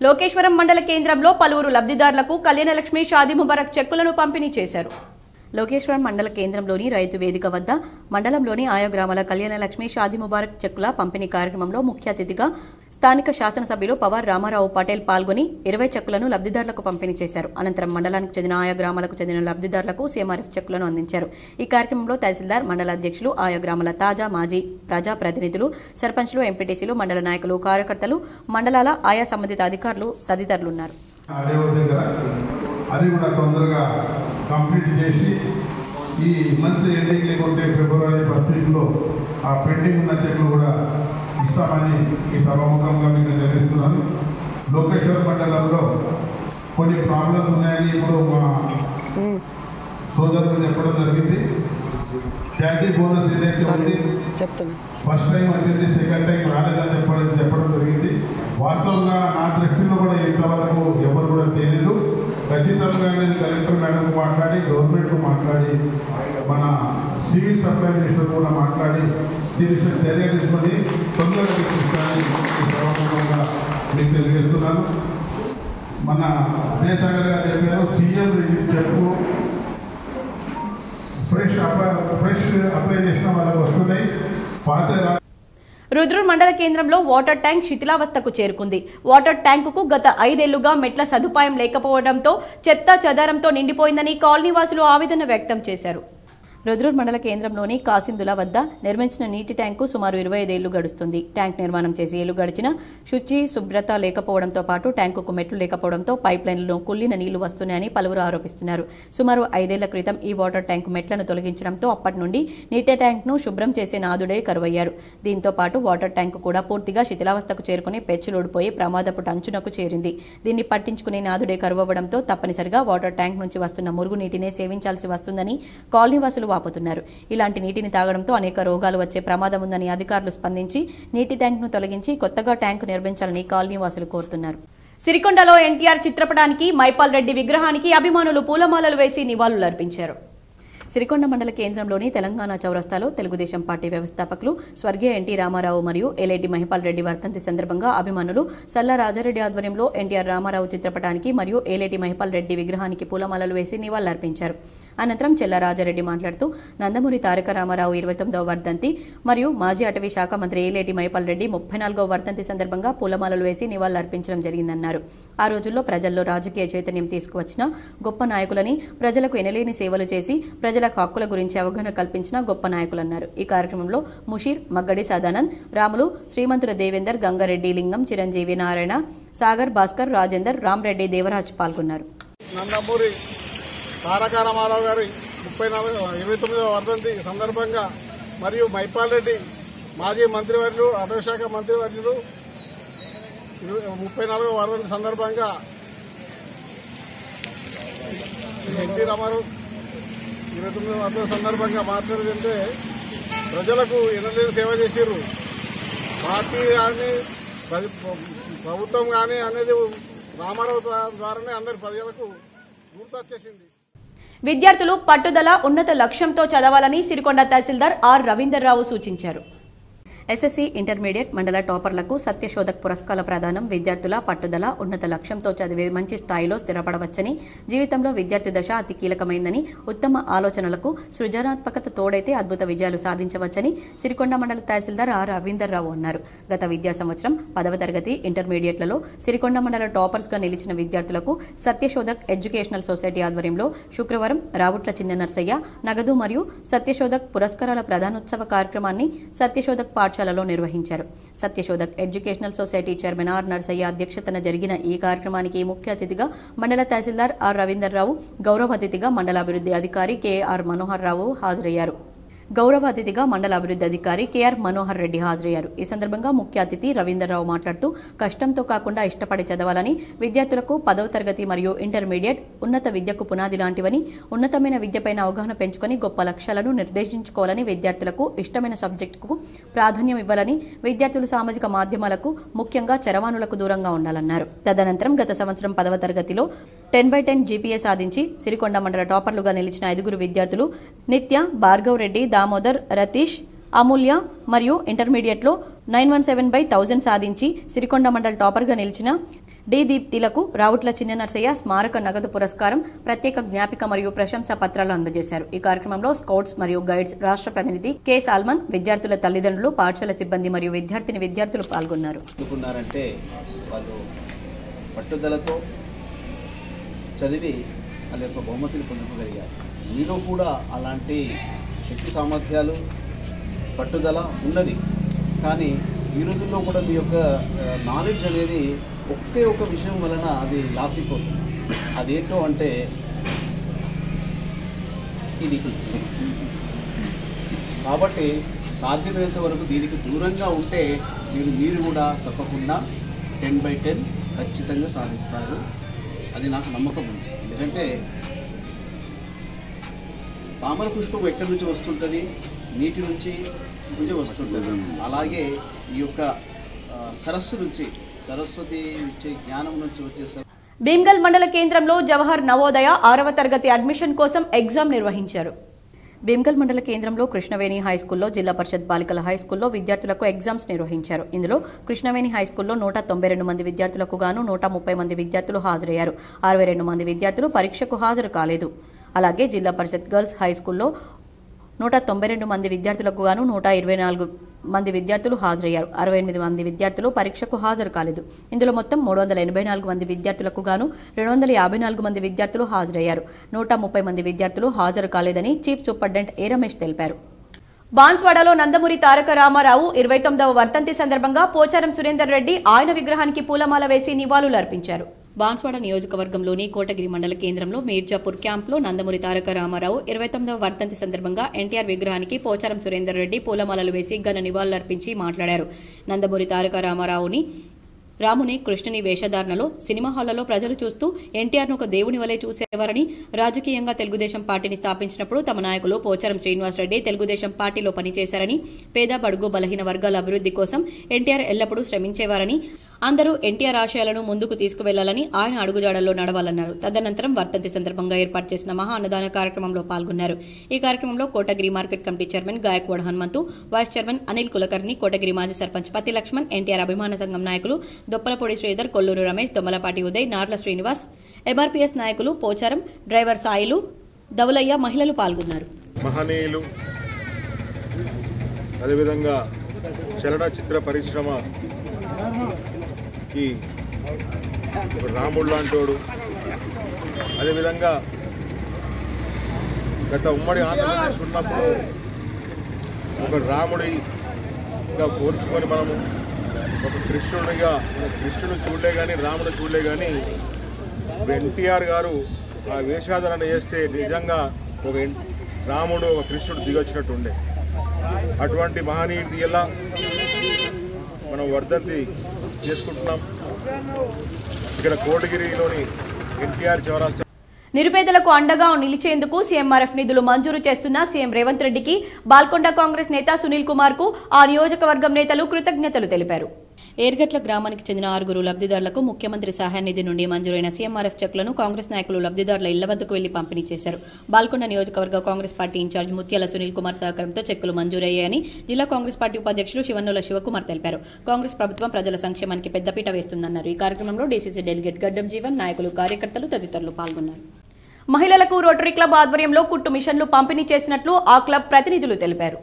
లోకేశ్వరం మండల కేంద్రంలో పలువురు లబ్ధిదారులకు కళ్యాణలక్ష్మి షాదీ ముబారక్ చెక్కులను పంపిణీ చేశారు. లోకేశ్వరం మండల కేంద్రంలోని రైతు వేదిక వద్ద మండలంలోని ఆయా గ్రామాల కళ్యాణలక్ష్మి షాదీ ముబారక్ చెక్కుల పంపిణీ కార్యక్రమంలో ముఖ్య అతిథిగా స్థానిక శాసనసభ్యులు పవార్ రామారావు పటేల్ పాల్గొని 20 చెక్కులను లబ్ధిదారులకు పంపిణీ చేశారు. అనంతరం మండలానికి చెందిన ఆయా గ్రామాలకు చెందిన లబ్ధిదారులకు సీఎంఆర్ఎఫ్ చెక్కులను అందించారు. ఈ కార్యక్రమంలో తహసీల్దార్, మండల అధ్యక్షులు, ఆయా గ్రామాల తాజా మాజీ ప్రజాప్రతినిధులు, సర్పంచ్లు, ఎంపీటీసీలు, మండల నాయకులు, కార్యకర్తలు, మండలాల ఆయా సంబంధిత అధికారులు తదితరులున్నారు. అది కూడా తొందరగా కంప్లీట్ చేసి ఈ మంత్ ఎండింగ్ లేకుంటే ఫిబ్రవరి 1st వీక్లో ఆ పెండింగ్ ఉన్న చెక్లు కూడా ఇస్తామని ఈ సభాముఖంగా మీకు తెలియజేస్తున్నాను. లోకేశ్వర మండలంలో కొన్ని ప్రాబ్లమ్స్ ఉన్నాయని ఇప్పుడు మా సోదరులు చెప్పడం జరిగింది. ట్యాక్సీ బోనస్ ఏదైతే ఉంది ఫస్ట్ టైం వచ్చింది, సెకండ్ టైం రాలేదని చెప్పడం జరిగింది. వాస్తవంగా నా దృష్టిలో కూడా ఇంతవరకు ఎవరు కూడా తెలియదు. ఖచ్చితంగా నేను కలెక్టర్ మేడంకు మాట్లాడి, గవర్నమెంట్కు మాట్లాడి, మన సివిల్ సప్లై మినిస్టర్ కూడా మాట్లాడి దీని చర్య తీసుకొని తొందరగా ఇస్తానని సభాముఖంగా మీకు తెలియజేస్తున్నాను. మన విజయసాగర్ గారు చెప్పారు, సీఎం రిలీఫ్ చెక్కు ఫ్రెష్ అప్లై చేసిన వాళ్ళకి వస్తున్నాయి. పాత రుద్రూర్ మండల కేంద్రంలో వాటర్ ట్యాంక్ శిథిలావస్థకు చేరుకుంది. వాటర్ ట్యాంకుకు గత 5 ఏళ్లుగా మెట్ల సదుపాయం లేకపోవడంతో చెత్త చెదారంతో నిండిపోయిందని కాలనీవాసులు ఆవేదన వ్యక్తం చేశారు. రుద్రూర్ మండల కేంద్రంలోని కాసిందుల వద్ద నిర్మించిన నీటి ట్యాంకు సుమారు 25 ఏళ్లు గడుస్తుంది. ట్యాంక్ నిర్మాణం చేసి ఏళ్లు గడిచిన శుచి శుభ్రత లేకపోవడంతో పాటు ట్యాంకుకు మెట్లు లేకపోవడంతో పైప్ లైన్లలో కుళ్లిన నీళ్లు వస్తున్నాయని పలువురు ఆరోపిస్తున్నారు. సుమారు 5 ఏళ్ల క్రితం ఈ వాటర్ ట్యాంకు మెట్లను తొలగించడంతో అప్పటి నుండి నీటి ట్యాంక్ను శుభ్రం చేసే నాదుడే కరువయ్యారు. దీంతో పాటు వాటర్ ట్యాంకు కూడా పూర్తిగా శిథిలావస్థకు చేరుకుని పెచ్చులుడిపోయి ప్రమాదపు అంచునకు చేరింది. దీన్ని పట్టించుకునే నాదుడే కరువవడంతో తప్పనిసరిగా వాటర్ ట్యాంక్ నుంచి వస్తున్న మురుగునీటినే సేవించాల్సి వస్తుందని కాలనీవాసులు వాపోతున్నారు. ఇలాంటి నీటిని తాగడంతో అనేక రోగాలు వచ్చే ప్రమాదం ఉందని అధికారులు స్పందించి నీటి ట్యాంక్ను తొలగించి కొత్తగా ట్యాంకు నిర్మించాలని కాలనీవాసులు కోరుతున్నారు. సిరికొండలో ఎన్టీఆర్ చిత్రపటానికి, మైపాల్ రెడ్డి విగ్రహానికి అభిమానులు పూలమాలలు వేసి నివాళులర్పించారు. సిరికొండ మండల కేంద్రంలోని తెలంగాణ చౌరస్తాలో తెలుగుదేశం పార్టీ వ్యవస్థాపకులు స్వర్గీయ ఎన్టీ రామారావు మరియు ఎల్ఐటి మహిపాల్ రెడ్డి వర్ధంతి సందర్భంగా అభిమానులు సల్లా రాజారెడ్డి ఆధ్వర్యంలో ఎన్టీఆర్ రామారావు చిత్రపటానికి మరియు ఎల్ఐటి మహిపాల్ రెడ్డి విగ్రహానికి పూలమాలలు వేసి నివాళులర్పించారు. అనంతరం చెల్లా రాజారెడ్డి మాట్లాడుతూ నందమూరి తారక రామారావు 29వ వర్ధంతి మరియు మాజీ అటవీ శాఖ మంత్రి ఏలేటి మహిపాల్ రెడ్డి 34వ వర్ధంతి సందర్భంగా పూలమాలలు వేసి నివాళులర్పించడం జరిగిందన్నారు. ఆ రోజుల్లో ప్రజల్లో రాజకీయ చైతన్యం తీసుకువచ్చిన గొప్ప నాయకులని, ప్రజలకు ఎనలేని సేవలు చేసి ప్రజలకు హక్కుల గురించి అవగాహన కల్పించిన గొప్ప నాయకులన్నారు. ఈ కార్యక్రమంలో ముషీర్, మగ్గడి సదానంద్, రాములు, శ్రీమంతుల దేవేందర్, గంగారెడ్డి, లింగం, చిరంజీవి, నారాయణ, సాగర్, భాస్కర్, రాజేందర్, రామరెడ్డి, దేవరాజ్ పాల్గొన్నారు. నందమూరి తారక రామారావు గారి 29వ వర్ధంతి సందర్భంగా మరియు మైపాల్ రెడ్డి మాజీ మంత్రివర్యులు, అటవీ శాఖ మంత్రివర్యులు 34వ వర్ధంతి సందర్భంగా ఎన్టీ రామారావు 29వ వర్ధంతి సందర్భంగా మాట్లాడుతుంటే ప్రజలకు ఎనలేని సేవ చేసిర్రు. పార్టీ కానీ ప్రభుత్వం కానీ అనేది రామారావు ద్వారానే అందరి ప్రజలకు గుర్తొచ్చేసింది. విద్యార్థులు పట్టుదల ఉన్నత లక్ష్యంతో చదవాలని సిరికొండ తహసీల్దార్ ఆర్ రవీందర్రావు సూచించారు. ఎస్ఎస్సీ ఇంటర్మీడియట్ మండల టాపర్లకు సత్యశోధక్ పురస్కార ప్రదానం విద్యార్థుల పట్టుదల ఉన్నత లక్ష్యంతో చదివే మంచి స్థాయిలో స్థిరపడవచ్చని, జీవితంలో విద్యార్థి దశ అతి కీలకమైందని, ఉత్తమ ఆలోచనలకు సృజనాత్మకత తోడైతే అద్భుత విజయాలు సాధించవచ్చని సిరికొండ మండల తహసీల్దార్ ఆర్ రవీందర్రావు అన్నారు. గత విద్యా సంవత్సరం 10వ తరగతి ఇంటర్మీడియట్లలో సిరికొండ మండల టాపర్స్గా నిలిచిన విద్యార్థులకు సత్యశోధక్ ఎడ్యుకేషనల్ సొసైటీ ఆధ్వర్యంలో శుక్రవారం రావుట్ల చిన్న నర్సయ్య నగదు మరియు సత్యశోధక్ పురస్కారాల ప్రధానోత్సవ కార్యక్రమాన్ని సత్యశోధక్ పాఠశాలలో నిర్వహించారు. Satyashodhak educational society chairman R Narsaiah అధ్యక్షతన జరిగిన ఈ కార్యక్రమానికి ముఖ్య అతిథిగా మండల తహసీల్దార్ ఆర్ రవీందర్రావు, గౌరవ అతిథిగా మండల అభివృద్ధి అధికారి కెఆర్ మనోహర్ రావు హాజరయ్యారు. గౌరవ అతిథిగా మండల అభివృద్ధి అధికారి కెఆర్ మనోహర్ రెడ్డి హాజరయ్యారు. ఈ సందర్భంగా ముఖ్య అతిథి రవీందర్రావు మాట్లాడుతూ కష్టంతో కాకుండా ఇష్టపడి చదవాలని, విద్యార్థులకు 10వ తరగతి మరియు ఇంటర్మీడియట్ ఉన్నత విద్యకు పునాది లాంటివని, ఉన్నతమైన విద్యపైన అవగాహన పెంచుకొని గొప్ప లక్ష్యాలను నిర్దేశించుకోవాలని, విద్యార్థులకు ఇష్టమైన సబ్జెక్టుకు ప్రాధాన్యం ఇవ్వాలని, విద్యార్థులు సామాజిక మాధ్యమాలకు ముఖ్యంగా చరవాణులకు దూరంగా ఉండాలన్నారు. తదనంతరం గత సంవత్సరం 10వ తరగతిలో 10/10 జీపీఏ సాధించి సిరికొండ మండల టాపర్లుగా నిలిచిన 5 విద్యార్థులు నిత్య, భార్గవ్ రెడ్డి, దామోదర్, రతీష్, అమూల్య మరియు ఇంటర్మీడియట్లో 917/1000 సాధించి సిరికొండ మండల టాపర్గా నిలిచిన డి దీప్తిలకు రావుట్ల చిన్న నర్సయ్య స్మారక నగదు పురస్కారం, ప్రత్యేక జ్ఞాపిక మరియు ప్రశంసా పత్రాలు అందజేశారు. ఈ కార్యక్రమంలో స్కౌట్స్ మరియు గైడ్స్ రాష్ట్ర ప్రతినిధి కె సాల్మన్, విద్యార్థుల తల్లిదండ్రులు, పాఠశాల సిబ్బంది మరియు విద్యార్థులు పాల్గొన్నారు. పట్టుదలతో చదివి వాళ్ళ యొక్క బహుమతిని పొందుకోగలిగారు. మీలో కూడా అలాంటి శక్తి సామర్థ్యాలు, పట్టుదల ఉన్నది. కానీ ఈ రోజుల్లో కూడా మీ యొక్క నాలెడ్జ్ అనేది ఒకే ఒక విషయం వలన అది లాస్ అయిపోతుంది. అదేంటో అంటే ఇది. కాబట్టి సాధ్యమైనంత వరకు దీనికి దూరంగా ఉంటే మీరు కూడా తప్పకుండా 10/10 ఖచ్చితంగా సాధిస్తారు. అది నాకు నమ్మకం ఉంది. ఎందుకంటే తామర పుష్పం ఎక్కడి నుంచి వస్తుంటుంది? నీటి నుంచి వస్తుంటుంది. అలాగే ఈ యొక్క సరస్సు నుంచి, సరస్వతి నుంచి, జ్ఞానం నుంచి వచ్చే భీమ్గల్ మండల కేంద్రంలో జవహర్ నవోదయ 6వ తరగతి అడ్మిషన్ కోసం ఎగ్జామ్ నిర్వహించారు. భీమ్గల్ మండల కేంద్రంలో కృష్ణవేణి హైస్కూల్లో, జిల్లా పరిషత్ బాలికల హైస్కూల్లో విద్యార్థులకు ఎగ్జామ్స్ నిర్వహించారు. ఇందులో కృష్ణవేణి హైస్కూల్లో 192 మంది విద్యార్థులకు గాను 130 మంది విద్యార్థులు హాజరయ్యారు. 62 మంది విద్యార్థులు పరీక్షకు హాజరు కాలేదు. అలాగే జిల్లా పరిషత్ గర్ల్స్ హైస్కూల్లో 192 మంది విద్యార్థులకు గాను 124 మంది విద్యార్థులు హాజరయ్యారు. 68 మంది విద్యార్థులు పరీక్షకు హాజరు కాలేదు. ఇందులో మొత్తం 384 మంది విద్యార్థులకు గాను 254 మంది విద్యార్థులు హాజరయ్యారు. 130 మంది విద్యార్థులు హాజరు కాలేదని చీఫ్ సూపరింటెండెంట్ ఏ రమేష్ తెలిపారు. బాన్స్వాడలో నందమూరి తారక రామారావు 29వ వర్ధంతి సందర్భంగా పోచారం సురేందర్ రెడ్డి ఆయన విగ్రహానికి పూలమాల వేసి నివాళులర్పించారు. బాన్స్వాడ నియోజకవర్గంలోని కోటగిరి మండల కేంద్రంలో మీర్జాపూర్ క్యాంప్లో నందమూరి తారక రామారావు 29వ వర్ధంతి సందర్భంగా ఎన్టీఆర్ విగ్రహానికి పోచారం సురేందర్ రెడ్డి పూలమాలలు వేసి ఘన నివాళులర్పించి మాట్లాడారు. నందమూరి తారక రాముని కృష్ణుని వేషధారణలో సినిమా హాళ్లలో ప్రజలు చూస్తూ ఎన్టీఆర్ను ఒక దేవుని వలె చూసేవారని, రాజకీయంగా తెలుగుదేశం పార్టీని స్థాపించినప్పుడు తమ నాయకులు పోచారం శ్రీనివాసరెడ్డి తెలుగుదేశం పార్టీలో పనిచేశారని, పేద బడుగు బలహీన వర్గాల అభివృద్ధి కోసం ఎన్టీఆర్ ఎల్లప్పుడూ శ్రమించేవారని, అందరూ ఎన్టీఆర్ ఆశయాలను ముందుకు తీసుకువెళ్లాలని, ఆయన అడుగుజాడల్లో నడవాలన్నారు. తదనంతరం వర్ధంతి సందర్భంగా ఏర్పాటు చేసిన మహా అన్నదాన కార్యక్రమంలో పాల్గొన్నారు. ఈ కార్యక్రమంలో Kotagiri market committee chairman Gaikwad Hanumanthu, vice chairman Anil Kulkarni, Kotagiri మాజీ సర్పంచ్ పతి లక్ష్మణ్, ఎన్టీఆర్ అభిమాన సంఘం నాయకులు దొప్పలపొడి శ్రీధర్, కొల్లూరు రమేష్, దొమ్మలపాటి ఉదయ్, నార్ల శ్రీనివాస్, ఎంఆర్పీఎస్ నాయకులు పోచారం డ్రైవర్ సాయిలు, దవులయ్య మహిళలు పాల్గొన్నారు. మహనీయులు, అదేవిధంగా చలనచిత్ర పరిశ్రమ రాముడు లాంటోడు, అదేవిధంగా గత ఉమ్మడి ఆంధ్రప్రదేశ్ ఉన్నప్పుడు ఒక రాముడిగా పోల్చుకొని మనము ఒక కృష్ణుడు చూడలే కానీ రాముడు చూడలే కానీ ఎన్టీఆర్ గారు ఆ వేషాధరణ చేస్తే నిజంగా ఒక రాముడు ఒక కృష్ణుడు దిగొచ్చినట్టు ఉండే. అటువంటి మహనీయుడి ఎలా మనం వర్ధంతి చేసుకుంటున్నాం. ఇక్కడ కోటగిరిలోని ఎన్టీఆర్ చౌరాస్తా నిరుపేదలకు అండగా నిలిచేందుకు సీఎంఆర్ఎఫ్ నిధులు మంజూరు చేస్తున్న సీఎం రేవంత్ రెడ్డికి బాల్కొండ కాంగ్రెస్ నేత సునీల్ కుమార్ కు ఆ నియోజకవర్గం నేతలు కృతజ్ఞతలు తెలిపారు. ఏర్గట్ల గ్రామానికి చెందిన 6 లబ్ధిదారులకు ముఖ్యమంత్రి సహాయ నిధి నుండి మంజూరైన సీఎంఆర్ఎఫ్ చెక్లను కాంగ్రెస్ నాయకులు లబ్ధిదారుల ఇళ్ల వద్దకు వెళ్లి పంపిణీ చేశారు. బాల్కొండ నియోజకవర్గ కాంగ్రెస్ పార్టీ ఇన్ఛార్జ్ ముత్యాల సునీల్ కుమార్ సహకారంతో చెక్కులు మంజూరయ్యాయని జిల్లా కాంగ్రెస్ పార్టీ ఉపాధ్యక్షులు శివన్నోల శివకుమార్ తెలిపారు. కాంగ్రెస్ ప్రభుత్వం ప్రజల సంక్షేమానికి పెద్దపీట వేస్తుందన్నారు. ఈ కార్యక్రమంలో డీసీసీ డెలిగేట్ గడ్డం జీవన్, నాయకులు, కార్యకర్తలు తదితరులు పాల్గొన్నారు. మహిళలకు రోటరీ క్లబ్ ఆధ్వర్యంలో కుట్టు మిషన్లు పంపిణీ చేసినట్లు ఆ క్లబ్ ప్రతినిధులు తెలిపారు.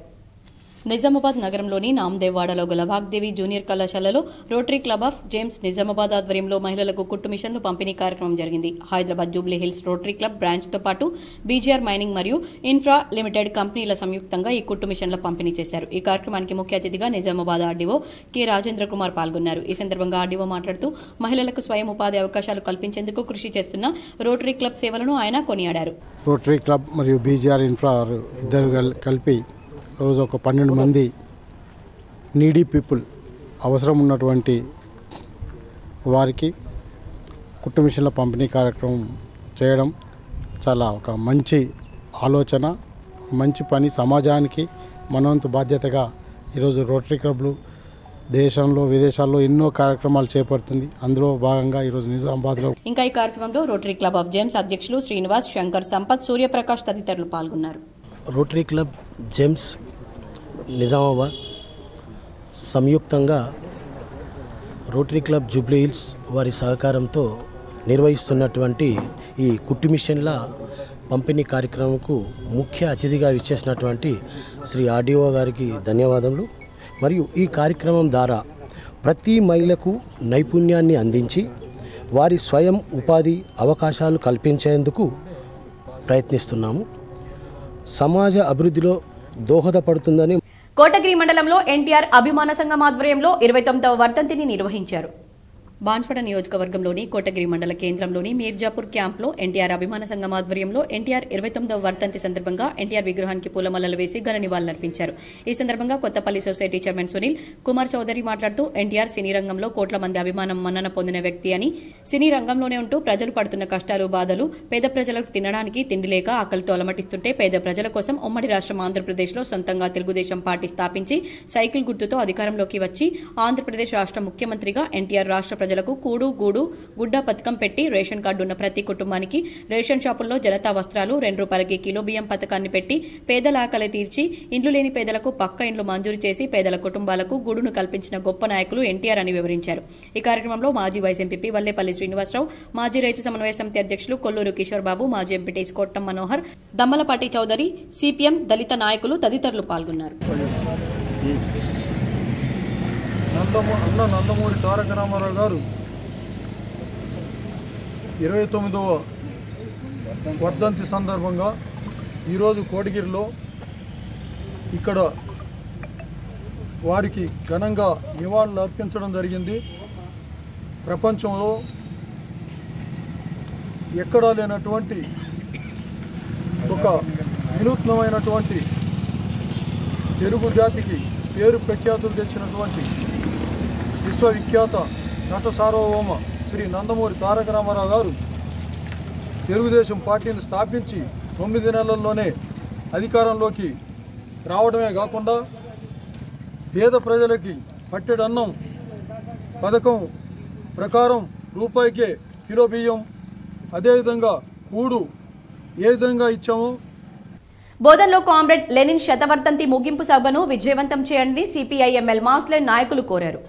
నిజామాబాద్ నగరంలోని నామదేవ్వాడలో గల వాగ్దేవి జూనియర్ కళాశాలలో rotary club of gems Nizamabad ఆధ్వర్యంలో మహిళలకు కుట్టు మిషన్లు పంపిణీ కార్యక్రమం జరిగింది. Hyderabad jubilee hills rotary club బ్రాంచ్తో పాటు బీజీఆర్ మైనింగ్ మరియు ఇన్ఫ్రా లిమిటెడ్ కంపెనీల సంయుక్తంగా ఈ కుట్టు మిషన్ల పంపిణీ చేశారు. ఈ కార్యక్రమానికి ముఖ్య అతిథిగా నిజామాబాద్ ఆర్డీఓ కె రాజేంద్ర కుమార్ పాల్గొన్నారు. ఈ సందర్భంగా ఆర్డీఓ మాట్లాడుతూ మహిళలకు స్వయం ఉపాధి అవకాశాలు కల్పించేందుకు కృషి చేస్తున్న రోటరీ క్లబ్ సేవలను ఆయన కొనియాడారు. రోటరీ క్లబ్ మరియు బీజీఆర్ ఇన్ఫ్రా ఇద్దరు కలిపి రోజు ఒక 12 మంది నీడీ పీపుల్ అవసరం ఉన్నటువంటి వారికి కుట్టు మిషన్ల పంపిణీ కార్యక్రమం చేయడం చాలా ఒక మంచి ఆలోచన, మంచి పని. సమాజానికి మనవంతు బాధ్యతగా ఈరోజు రోటరీ క్లబ్లు దేశంలో విదేశాల్లో ఎన్నో కార్యక్రమాలు చేపడుతుంది. అందులో భాగంగా ఈరోజు నిజామాబాద్లో ఇంకా ఈ కార్యక్రమంలో రోటరీ క్లబ్ ఆఫ్ జేమ్స్ అధ్యక్షులు శ్రీనివాస్, శంకర్, సంపత్, సూర్యప్రకాష్ తదితరులు పాల్గొన్నారు. రోటరీ క్లబ్ జేమ్స్ నిజామాబాద్ సంయుక్తంగా రోటరీ క్లబ్ జూబ్లీ హిల్స్ వారి సహకారంతో నిర్వహిస్తున్నటువంటి ఈ కుట్టు మిషన్ల పంపిణీ కార్యక్రమంకు ముఖ్య అతిథిగా ఇచ్చేసినటువంటి శ్రీ ఆర్డీఓ గారికి ధన్యవాదములు. మరియు ఈ కార్యక్రమం ద్వారా ప్రతి మహిళకు నైపుణ్యాన్ని అందించి వారి స్వయం ఉపాధి అవకాశాలు కల్పించేందుకు ప్రయత్నిస్తున్నాము. సమాజ అభివృద్ధిలో దోహదపడుతుందని కోటగిరి మండలంలో ఎన్టీఆర్ అభిమాన సంఘం ఆధ్వర్యంలో 29వ వర్ధంతిని నిర్వహించారు. బాన్స్వాడ నియోజకవర్గంలోని కోటగిరి మండల కేంద్రంలోని మీర్జాపూర్ క్యాంప్లో ఎన్టీఆర్ అభిమాన సంఘం ఆధ్వర్యంలో ఎన్టీఆర్ 29వ వర్ధంతి సందర్భంగా ఎన్టీఆర్ విగ్రహానికి పూలమాలలు వేసి ఘన నివాళులర్పించారు. ఈ సందర్భంగా కొత్తపల్లి సొసైటీ చైర్మన్ సునీల్ కుమార్ చౌదరి మాట్లాడుతూ ఎన్టీఆర్ సినీ రంగంలో కోట్ల మంది అభిమానం, మన్నన పొందిన వ్యక్తి అని, సినీ రంగంలోనే ఉంటూ ప్రజలు పడుతున్న కష్టాలు, బాధలు, పేద ప్రజలకు తినడానికి తిండి లేక ఆకలితో అలమటిస్తుంటే పేద ప్రజల కోసం ఉమ్మడి రాష్ట్రం ఆంధ్రప్రదేశ్లో సొంతంగా తెలుగుదేశం పార్టీ స్థాపించి సైకిల్ గుర్తుతో అధికారంలోకి వచ్చి ఆంధ్రప్రదేశ్ రాష్ట్ర ముఖ్యమంత్రిగా ఎన్టీఆర్ రాష్ట్ర ప్రజలకు కూడు గూడు గుడ్డ పథకం పెట్టి రేషన్ కార్డు ఉన్న ప్రతి కుటుంబానికి రేషన్ షాపుల్లో జనతా వస్త్రాలు, ₹2 కిలో బియ్యం పథకాన్ని పెట్టి పేదల ఆకలి తీర్చి ఇండ్లు లేని పేదలకు పక్క ఇండ్లు మంజూరు చేసి పేదల కుటుంబాలకు గూడును కల్పించిన గొప్ప నాయకులు ఎన్టీఆర్ అని వివరించారు. ఈ కార్యక్రమంలో మాజీ వైస్ ఎంపీ వల్లేపల్లి శ్రీనివాసరావు, మాజీ రైతు సమన్వయ సమితి అధ్యక్షులు కొల్లూరు కిషోర్ బాబు, మాజీ ఎంపీటీస్ కోట్టం మనోహర్, దమ్మలపాటి చౌదరి, సిపిఎం దళిత నాయకులు తదితరులు పాల్గొన్నారు. నందమూరి తారక రామారావు గారు 29వ వర్ధంతి సందర్భంగా ఈరోజు కోటగిరిలో ఇక్కడ వారికి ఘనంగా నివాళులు అర్పించడం జరిగింది. ప్రపంచంలో ఎక్కడా లేనటువంటి ఒక వినూత్నమైనటువంటి తెలుగు జాతికి పేరు ప్రఖ్యాతులు తెచ్చినటువంటి విశ్వవిఖ్యాత నట సార్వభౌమ శ్రీ నందమూరి తారక రామారావు గారు తెలుగుదేశం పార్టీని స్థాపించి 9 నెలల్లోనే అధికారంలోకి రావడమే కాకుండా పేద ప్రజలకి పట్టెడన్నం పథకం ప్రకారం ₹1కే కిలో బియ్యం, అదేవిధంగా కూడు ఏ విధంగా ఇచ్చామో. బోధన్లో కామ్రేడ్ లెనిన్ శతవర్ధంతి ముగింపు సభను విజయవంతం చేయండి సిపిఐఎంఎల్ మాస్లైన్ నాయకులు కోరారు.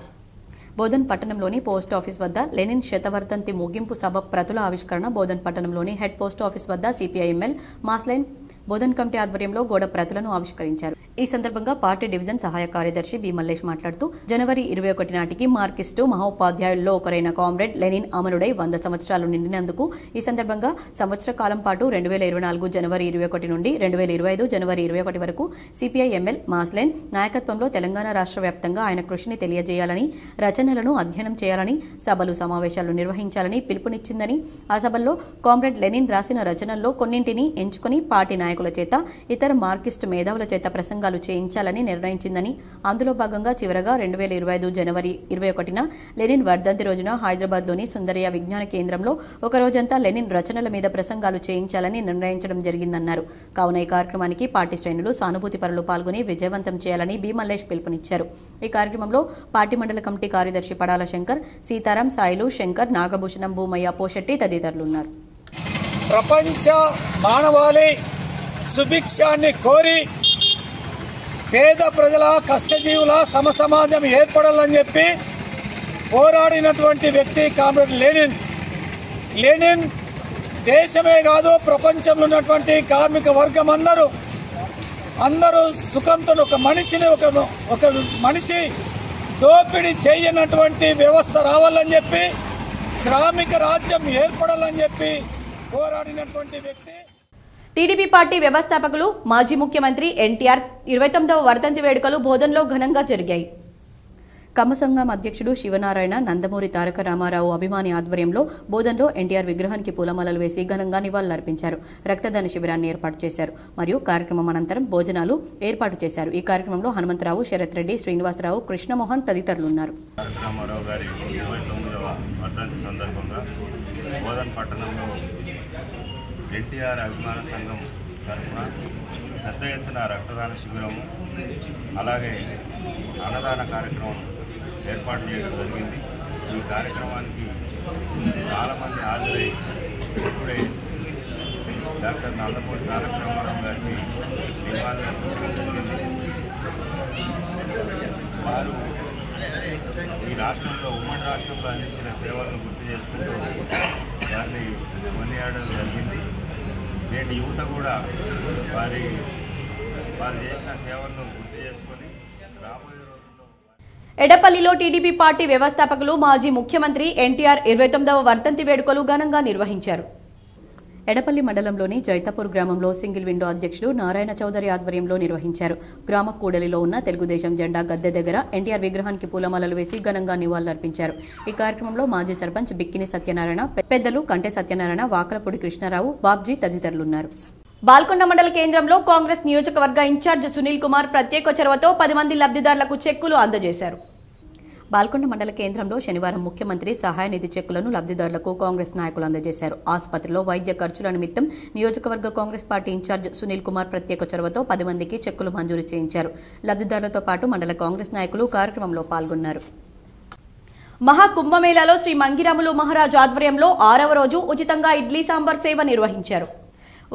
బోధన్ పట్టణంలోని పోస్ట్ ఆఫీస్ వద్ద లెనిన్ శతవర్ధంతి ముగింపు సభ ప్రతుల ఆవిష్కరణ. బోధన్ పట్టణంలోని హెడ్ పోస్ట్ ఆఫీస్ వద్ద సిపిఐఎంఎల్ మాస్లైన్ బోధన్ కమిటీ ఆధ్వర్యంలో గోడ ప్రతులను ఆవిష్కరించారు. ఈ సందర్భంగా పార్టీ డివిజన్ సహాయ కార్యదర్శి బి మల్లేష్ మాట్లాడుతూ జనవరి 21 నాటికి మార్కిస్టు మహోపాధ్యాయుల్లో ఒకరైన కామ్రేడ్ లెనిన్ అమరుడై 100 సంవత్సరాలు నిండినందుకు ఈ సందర్భంగా సంవత్సర కాలం పాటు 2024 జనవరి 21 నుండి 2025 జనవరి 21 వరకు సిపిఐఎంఎల్ మాస్లైన్ నాయకత్వంలో తెలంగాణ రాష్ట్ర వ్యాప్తంగా ఆయన కృషిని తెలియజేయాలని, రచనలను అధ్యయనం చేయాలని, సభలు సమావేశాలు నిర్వహించాలని పిలుపునిచ్చిందని, ఆ సభల్లో కామ్రేడ్ లెనిన్ రాసిన రచనల్లో కొన్నింటిని ఎంచుకుని పార్టీ నాయకుల చేత, ఇతర మార్కిస్టు మేధావుల చేత ప్రసంగాలు ప్రసంగాలు చేయించాలని నిర్ణయించిందని, అందులో భాగంగా చివరగా 2025 జనవరి 21న లెనిన్ వర్ధంతి రోజున హైదరాబాద్లోని సుందరయ్య విజ్ఞాన కేంద్రంలో ఒక రోజంతా లెనిన్ రచనల మీద ప్రసంగాలు చేయించాలని నిర్ణయించడం జరిగిందన్నారు. కావున ఈ కార్యక్రమానికి పార్టీ శ్రేణులు, సానుభూతి పరులు పాల్గొని విజయవంతం చేయాలని బి మల్లేష్ పిలుపునిచ్చారు. ఈ కార్యక్రమంలో పార్టీ మండల కమిటీ కార్యదర్శి పడాల శంకర్, సీతారాం, సాయిలు, శంకర్, నాగభూషణం, భూమయ్య, పోషెట్టి తదితరులున్నారు. ప్రపంచ మానవాళి సుభిక్షాన్ని కోరి పేద ప్రజల కష్టజీవుల సమసమాజం ఏర్పడాలని చెప్పి పోరాడినటువంటి వ్యక్తి కామ్రేడ్ లెనిన్. లెనిన్ దేశమే కాదు ప్రపంచంలో ఉన్నటువంటి కార్మిక వర్గం అందరూ సుఖంతో ఒక మనిషి దోపిడీ చేయనటువంటి వ్యవస్థ రావాలని చెప్పి, శ్రామిక రాజ్యం ఏర్పడాలని చెప్పి పోరాడినటువంటి వ్యక్తి. టీడీపీ పార్టీ వ్యవస్థాపకులు మాజీ ముఖ్యమంత్రి ఎన్టీఆర్ 29వ వర్ధంతి వేడుకలు బోధన్లో ఘనంగా జరిగాయి. కమ్మసంఘం అధ్యక్షుడు శివనారాయణ, నందమూరి తారక రామారావు అభిమాని ఆధ్వర్యంలో బోధన్లో ఎన్టీఆర్ విగ్రహానికి పూలమాలలు వేసి ఘనంగా నివాళులర్పించారు. రక్తదాన శిబిరాన్ని ఏర్పాటు చేశారు మరియు కార్యక్రమం అనంతరం భోజనాలు ఏర్పాటు చేశారు. ఈ కార్యక్రమంలో హనుమంతరావు, శరత్ రెడ్డి, శ్రీనివాసరావు, కృష్ణమోహన్ తదితరులున్నారు. ఎన్టీఆర్ అభిమాన సంఘం తరఫున పెద్ద ఎత్తున రక్తదాన శిబిరము, అలాగే అన్నదాన కార్యక్రమం ఏర్పాటు చేయడం జరిగింది. ఈ కార్యక్రమానికి చాలామంది హాజరై ఇప్పుడే డాక్టర్ నందమూరి తారక రామారావు గారికి నివాళులర్పించడం జరిగింది. వారు ఈ రాష్ట్రంలో, ఉమ్మడి రాష్ట్రంలో అందించిన సేవలను గుర్తు చేసుకుంటూ వారిని కొనియాడడం జరిగింది. నేటి యువత కూడా వారు చేసిన సేవలను గుర్తు చేసుకొని రాబోయే రోజుల్లో. ఎడపల్లిలో టీడీపీ పార్టీ వ్యవస్థాపకులు మాజీ ముఖ్యమంత్రి ఎన్టీఆర్ 29వ వర్ధంతి వేడుకలు ఘనంగా నిర్వహించారు. ఎడపల్లి మండలంలోని జైతాపూర్ గ్రామంలో సింగిల్ విండో అధ్యక్షుడు నారాయణ చౌదరి ఆధ్వర్యంలో నిర్వహించారు. గ్రామ కూడలిలో ఉన్న తెలుగుదేశం జెండా గద్దె దగ్గర ఎన్టీఆర్ విగ్రహానికి పూలమాలలు వేసి ఘనంగా నివాళులర్పించారు. ఈ కార్యక్రమంలో మాజీ సర్పంచ్ బిక్కిని సత్యనారాయణ, పెద్దలు కంటే సత్యనారాయణ, వాకలపూడి కృష్ణారావు, బాబ్జీ తదితరులున్నారు. బాల్కొండ మండల కేంద్రంలో కాంగ్రెస్ నియోజకవర్గ ఇన్ఛార్జ్ సునీల్ కుమార్ ప్రత్యేక చొరవతో 10 మంది లబ్ధిదారులకు చెక్కులు అందజేశారు. బాల్కొండ మండల కేంద్రంలో శనివారం ముఖ్యమంత్రి సహాయ నిధి చెక్కులను లబ్ధిదారులకు కాంగ్రెస్ నాయకులు అందజేశారు. ఆసుపత్రిలో వైద్య ఖర్చుల నిమిత్తం నియోజకవర్గ కాంగ్రెస్ పార్టీ ఇన్ఛార్జ్ సునీల్ కుమార్ ప్రత్యేక చొరవతో 10 మందికి చెక్కులు మంజూరు చేయించారు. లబ్ధిదారులతో పాటు మండల కాంగ్రెస్ నాయకులు కార్యక్రమంలో పాల్గొన్నారు. మహాకుంభమేళాలో శ్రీ మంగిరాములు మహారాజ్ ఆధ్వర్యంలో 6వ రోజు ఉచితంగా ఇడ్లీ సాంబార్ సేవ నిర్వహించారు.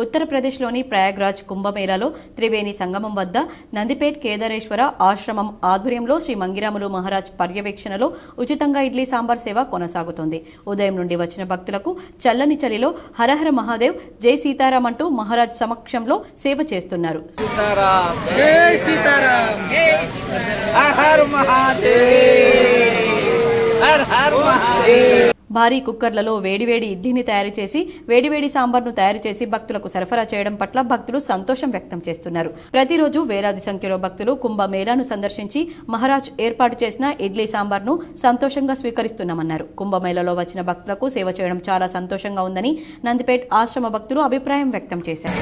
ఉత్తరప్రదేశ్లోని ప్రయాగ్రాజ్ కుంభమేళాలో త్రివేణి సంగమం వద్ద నందిపేట్ కేదారేశ్వర ఆశ్రమం ఆధ్వర్యంలో శ్రీ మంగిరాములు మహారాజ్ పర్యవేక్షణలో ఉచితంగా ఇడ్లీ సాంబార్ సేవ కొనసాగుతోంది. ఉదయం నుండి వచ్చిన భక్తులకు చల్లని చలిలో హరహర మహాదేవ్, జై సీతారాం అంటూ మహారాజ్ సమక్షంలో సేవ చేస్తున్నారు. భారీ కుక్కర్లలో వేడివేడి ఇడ్లీని తయారు చేసి వేడివేడి సాంబార్ను తయారు చేసి భక్తులకు సరఫరా చేయడం పట్ల భక్తులు సంతోషం వ్యక్తం చేస్తున్నారు. ప్రతిరోజు వేలాది సంఖ్యలో భక్తులు కుంభమేళాను సందర్శించి మహారాజ్ ఏర్పాటు చేసిన ఇడ్లీ సాంబార్ను సంతోషంగా స్వీకరిస్తున్నామన్నారు. కుంభమేళాలో వచ్చిన భక్తులకు సేవ చేయడం చాలా సంతోషంగా ఉందని నందిపేట్ ఆశ్రమ భక్తులు అభిప్రాయం వ్యక్తం చేశారు.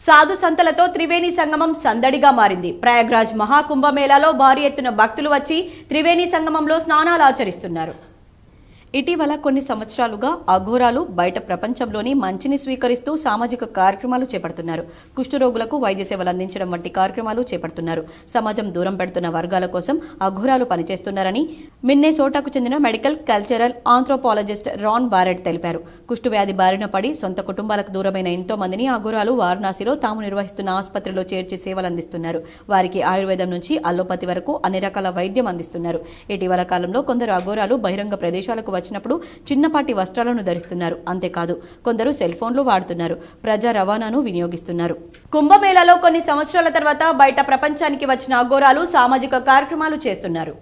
సాధు సంతలతో త్రివేణి సంగమం సందడిగా మారింది. ప్రయాగ్రాజ్ మహాకుంభమేళాలో భారీ ఎత్తున భక్తులు వచ్చి త్రివేణి సంగమంలో స్నానాలు ఆచరిస్తున్నారు. ఇటీవల కొన్ని సంవత్సరాలుగా అఘోరాలు బయట ప్రపంచంలోని మంచిని స్వీకరిస్తూ సామాజిక కార్యక్రమాలు చేపడుతున్నారు. కుష్ఠరోగులకు వైద్య సేవలు అందించడం వంటి కార్యక్రమాలు చేపడుతున్నారు. సమాజం దూరం పెడుతున్న వర్గాల కోసం అఘోరాలు పనిచేస్తున్నారని మిన్నెసోటాకు చెందిన మెడికల్ కల్చరల్ ఆంథ్రోపాలజిస్ట్ రాన్ బారెట్ తెలిపారు. కుష్ఠవ్యాధి బారిన పడి సొంత కుటుంబాలకు దూరమైన ఎంతో మందిని అఘోరాలు వారణాసిలో తాము నిర్వహిస్తున్న ఆసుపత్రిలో చేర్చి సేవలు అందిస్తున్నారు. వారికి ఆయుర్వేదం నుంచి అల్లోపతి వరకు అన్ని రకాల వైద్యం అందిస్తున్నారు. ఇటీవల కాలంలో కొందరు అఘోరాలు బహిరంగ ప్రదేశాలకు వచ్చినప్పుడు చిన్నపాటి వస్త్రాలను ధరిస్తున్నారు. అంతేకాదు కొందరు సెల్ ఫోన్లు వాడుతున్నారు. ప్రజా రవాణాను వినియోగిస్తున్నారు. కుంభమేళాలో కొన్ని సంవత్సరాల తర్వాత బయట ప్రపంచానికి వచ్చిన అఘోరాలు సామాజిక కార్యక్రమాలు చేస్తున్నారు.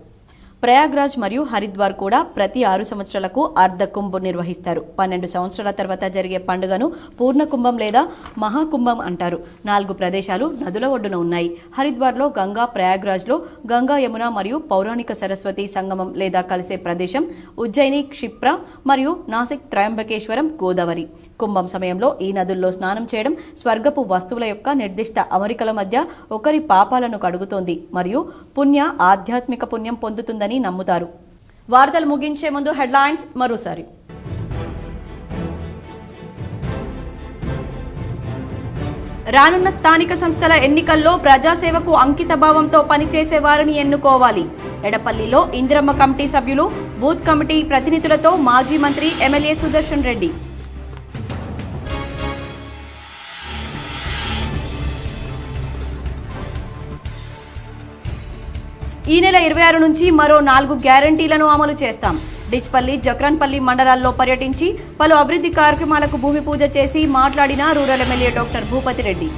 ప్రయాగ్రాజ్ మరియు హరిద్వార్ కూడా ప్రతి 6 సంవత్సరాలకు అర్ధ కుంభ్ నిర్వహిస్తారు. 12 సంవత్సరాల తర్వాత జరిగే పండుగను పూర్ణ కుంభం లేదా మహాకుంభం అంటారు. 4 ప్రదేశాలు నదుల ఒడ్డున ఉన్నాయి. హరిద్వార్లో గంగా, ప్రయాగ్రాజ్లో గంగా, యమున మరియు పౌరాణిక సరస్వతి సంగమం లేదా కలిసే ప్రదేశం, ఉజ్జయిని, క్షిప్ర మరియు నాసిక్, త్రయంబకేశ్వరం, గోదావరి. కుంభం సమయంలో ఈ నదుల్లో స్నానం చేయడం స్వర్గపు వస్తువుల యొక్క నిర్దిష్ట అమరికల మధ్య ఒకరి పాపాలను కడుగుతోంది మరియు ఆధ్యాత్మిక పుణ్యం పొందుతుందని నమ్ముతారు. వార్తలు ముగించే ముందు హెడ్లైన్స్ మరోసారి. రానున్న స్థానిక సంస్థల ఎన్నికల్లో ప్రజాసేవకు అంకితభావంతో పనిచేసే వారిని ఎన్నుకోవాలి. ఎడపల్లిలో ఇందిరమ్మ కమిటీ సభ్యులు, బూత్ కమిటీ ప్రతినిధులతో మాజీ మంత్రి ఎమ్మెల్యే సుదర్శన్ రెడ్డి. ఈ నెల 26 నుంచి మరో 4 గ్యారంటీలను అమలు చేస్తాం. డిచ్పల్లి, జక్రాన్పల్లి మండలాల్లో పర్యటించి పలు అభివృద్ధి కార్యక్రమాలకు భూమి పూజ చేసి మాట్లాడిన rural MLA doctor Bhupathi Reddy.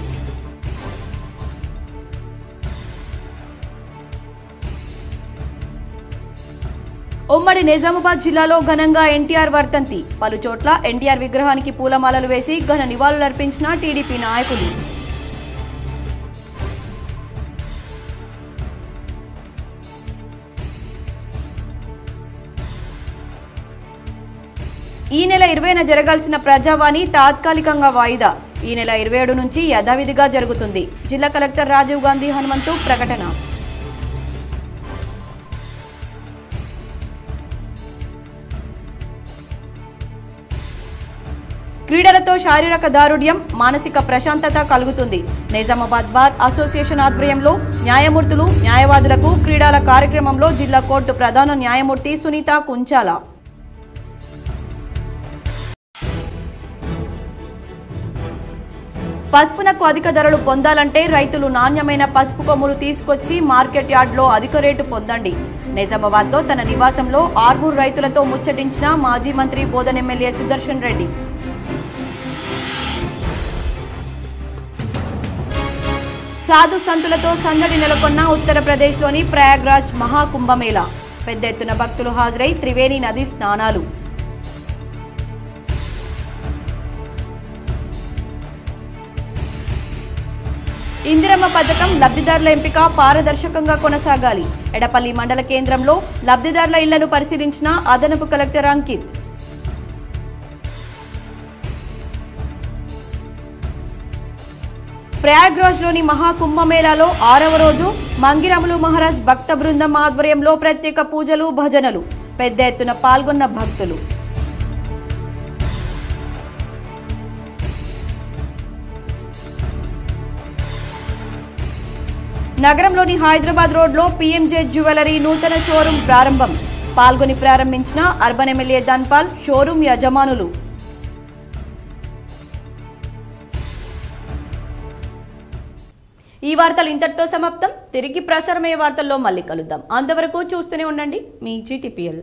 ఉమ్మడి నిజామాబాద్ జిల్లాలో ఘనంగా ఎన్టీఆర్ వర్ధంతి. పలు చోట్ల ఎన్టీఆర్ విగ్రహానికి పూలమాలలు వేసి ఘన నివాళులర్పించిన టీడీపీ నాయకులు. ఈ నెల 20న జరగాల్సిన ప్రజావాణి తాత్కాలికంగా వాయిదా. ఈ నెల 27 నుంచి యథావిధిగా జరుగుతుంది. జిల్లా కలెక్టర్ రాజీవ్ గాంధీ హనుమంతు ప్రకటన. క్రీడలతో శారీరక దారుఢ్యం, మానసిక ప్రశాంతత కలుగుతుంది. నిజామాబాద్ బార్ అసోసియేషన్ ఆధ్వర్యంలో న్యాయమూర్తులు, న్యాయవాదులకు క్రీడల కార్యక్రమంలో జిల్లా కోర్టు ప్రధాన న్యాయమూర్తి సునీత కుంచాల. పసుపునకు అధిక ధరలు పొందాలంటే రైతులు నాణ్యమైన పసుపు కొమ్ములు తీసుకొచ్చి మార్కెట్ యార్డ్లో అధిక రేటు పొందండి. నిజామాబాద్లో తన నివాసంలో ఆర్మూర్ రైతులతో ముచ్చటించిన మాజీ మంత్రి బోధన్ ఎమ్మెల్యే సుదర్శన్ రెడ్డి. సాధు సంతులతో సందడి నెలకొన్న ఉత్తరప్రదేశ్లోని ప్రయాగ్రాజ్ మహాకుంభమేళా. పెద్ద ఎత్తున భక్తులు హాజరై త్రివేణి నది స్నానాలు. ఇందిరమ్మ పథకం లబ్ధిదారుల ఎంపిక పారదర్శకంగా కొనసాగాలి. ఎడపల్లి మండల కేంద్రంలో లబ్ధిదారుల ఇళ్లను పరిశీలించిన అదనపు కలెక్టర్ అంకిత్. ప్రయాగ్రాజ్లోని మహాకుంభమేళాలో 6వ రోజు మంగిరాములు మహారాజ్ భక్త బృందం ఆధ్వర్యంలో ప్రత్యేక పూజలు, భజనలు. పెద్ద ఎత్తున పాల్గొన్న భక్తులు. నగరంలోని హైదరాబాద్ రోడ్లో పీఎంజే జ్యువెలరీ నూతన షోరూం ప్రారంభం. పాల్గొని ప్రారంభించిన అర్బన్ ఎమ్మెల్యే ధన్పాల్, షోరూం యజమానులు. ఈ వార్తలు ఇంతటితో సమాప్తం. తిరిగి ప్రసారమయ్యే వార్తల్లో మళ్ళీ కలుద్దాం. అంతవరకు చూస్తూనే ఉండండి మీ GTPL.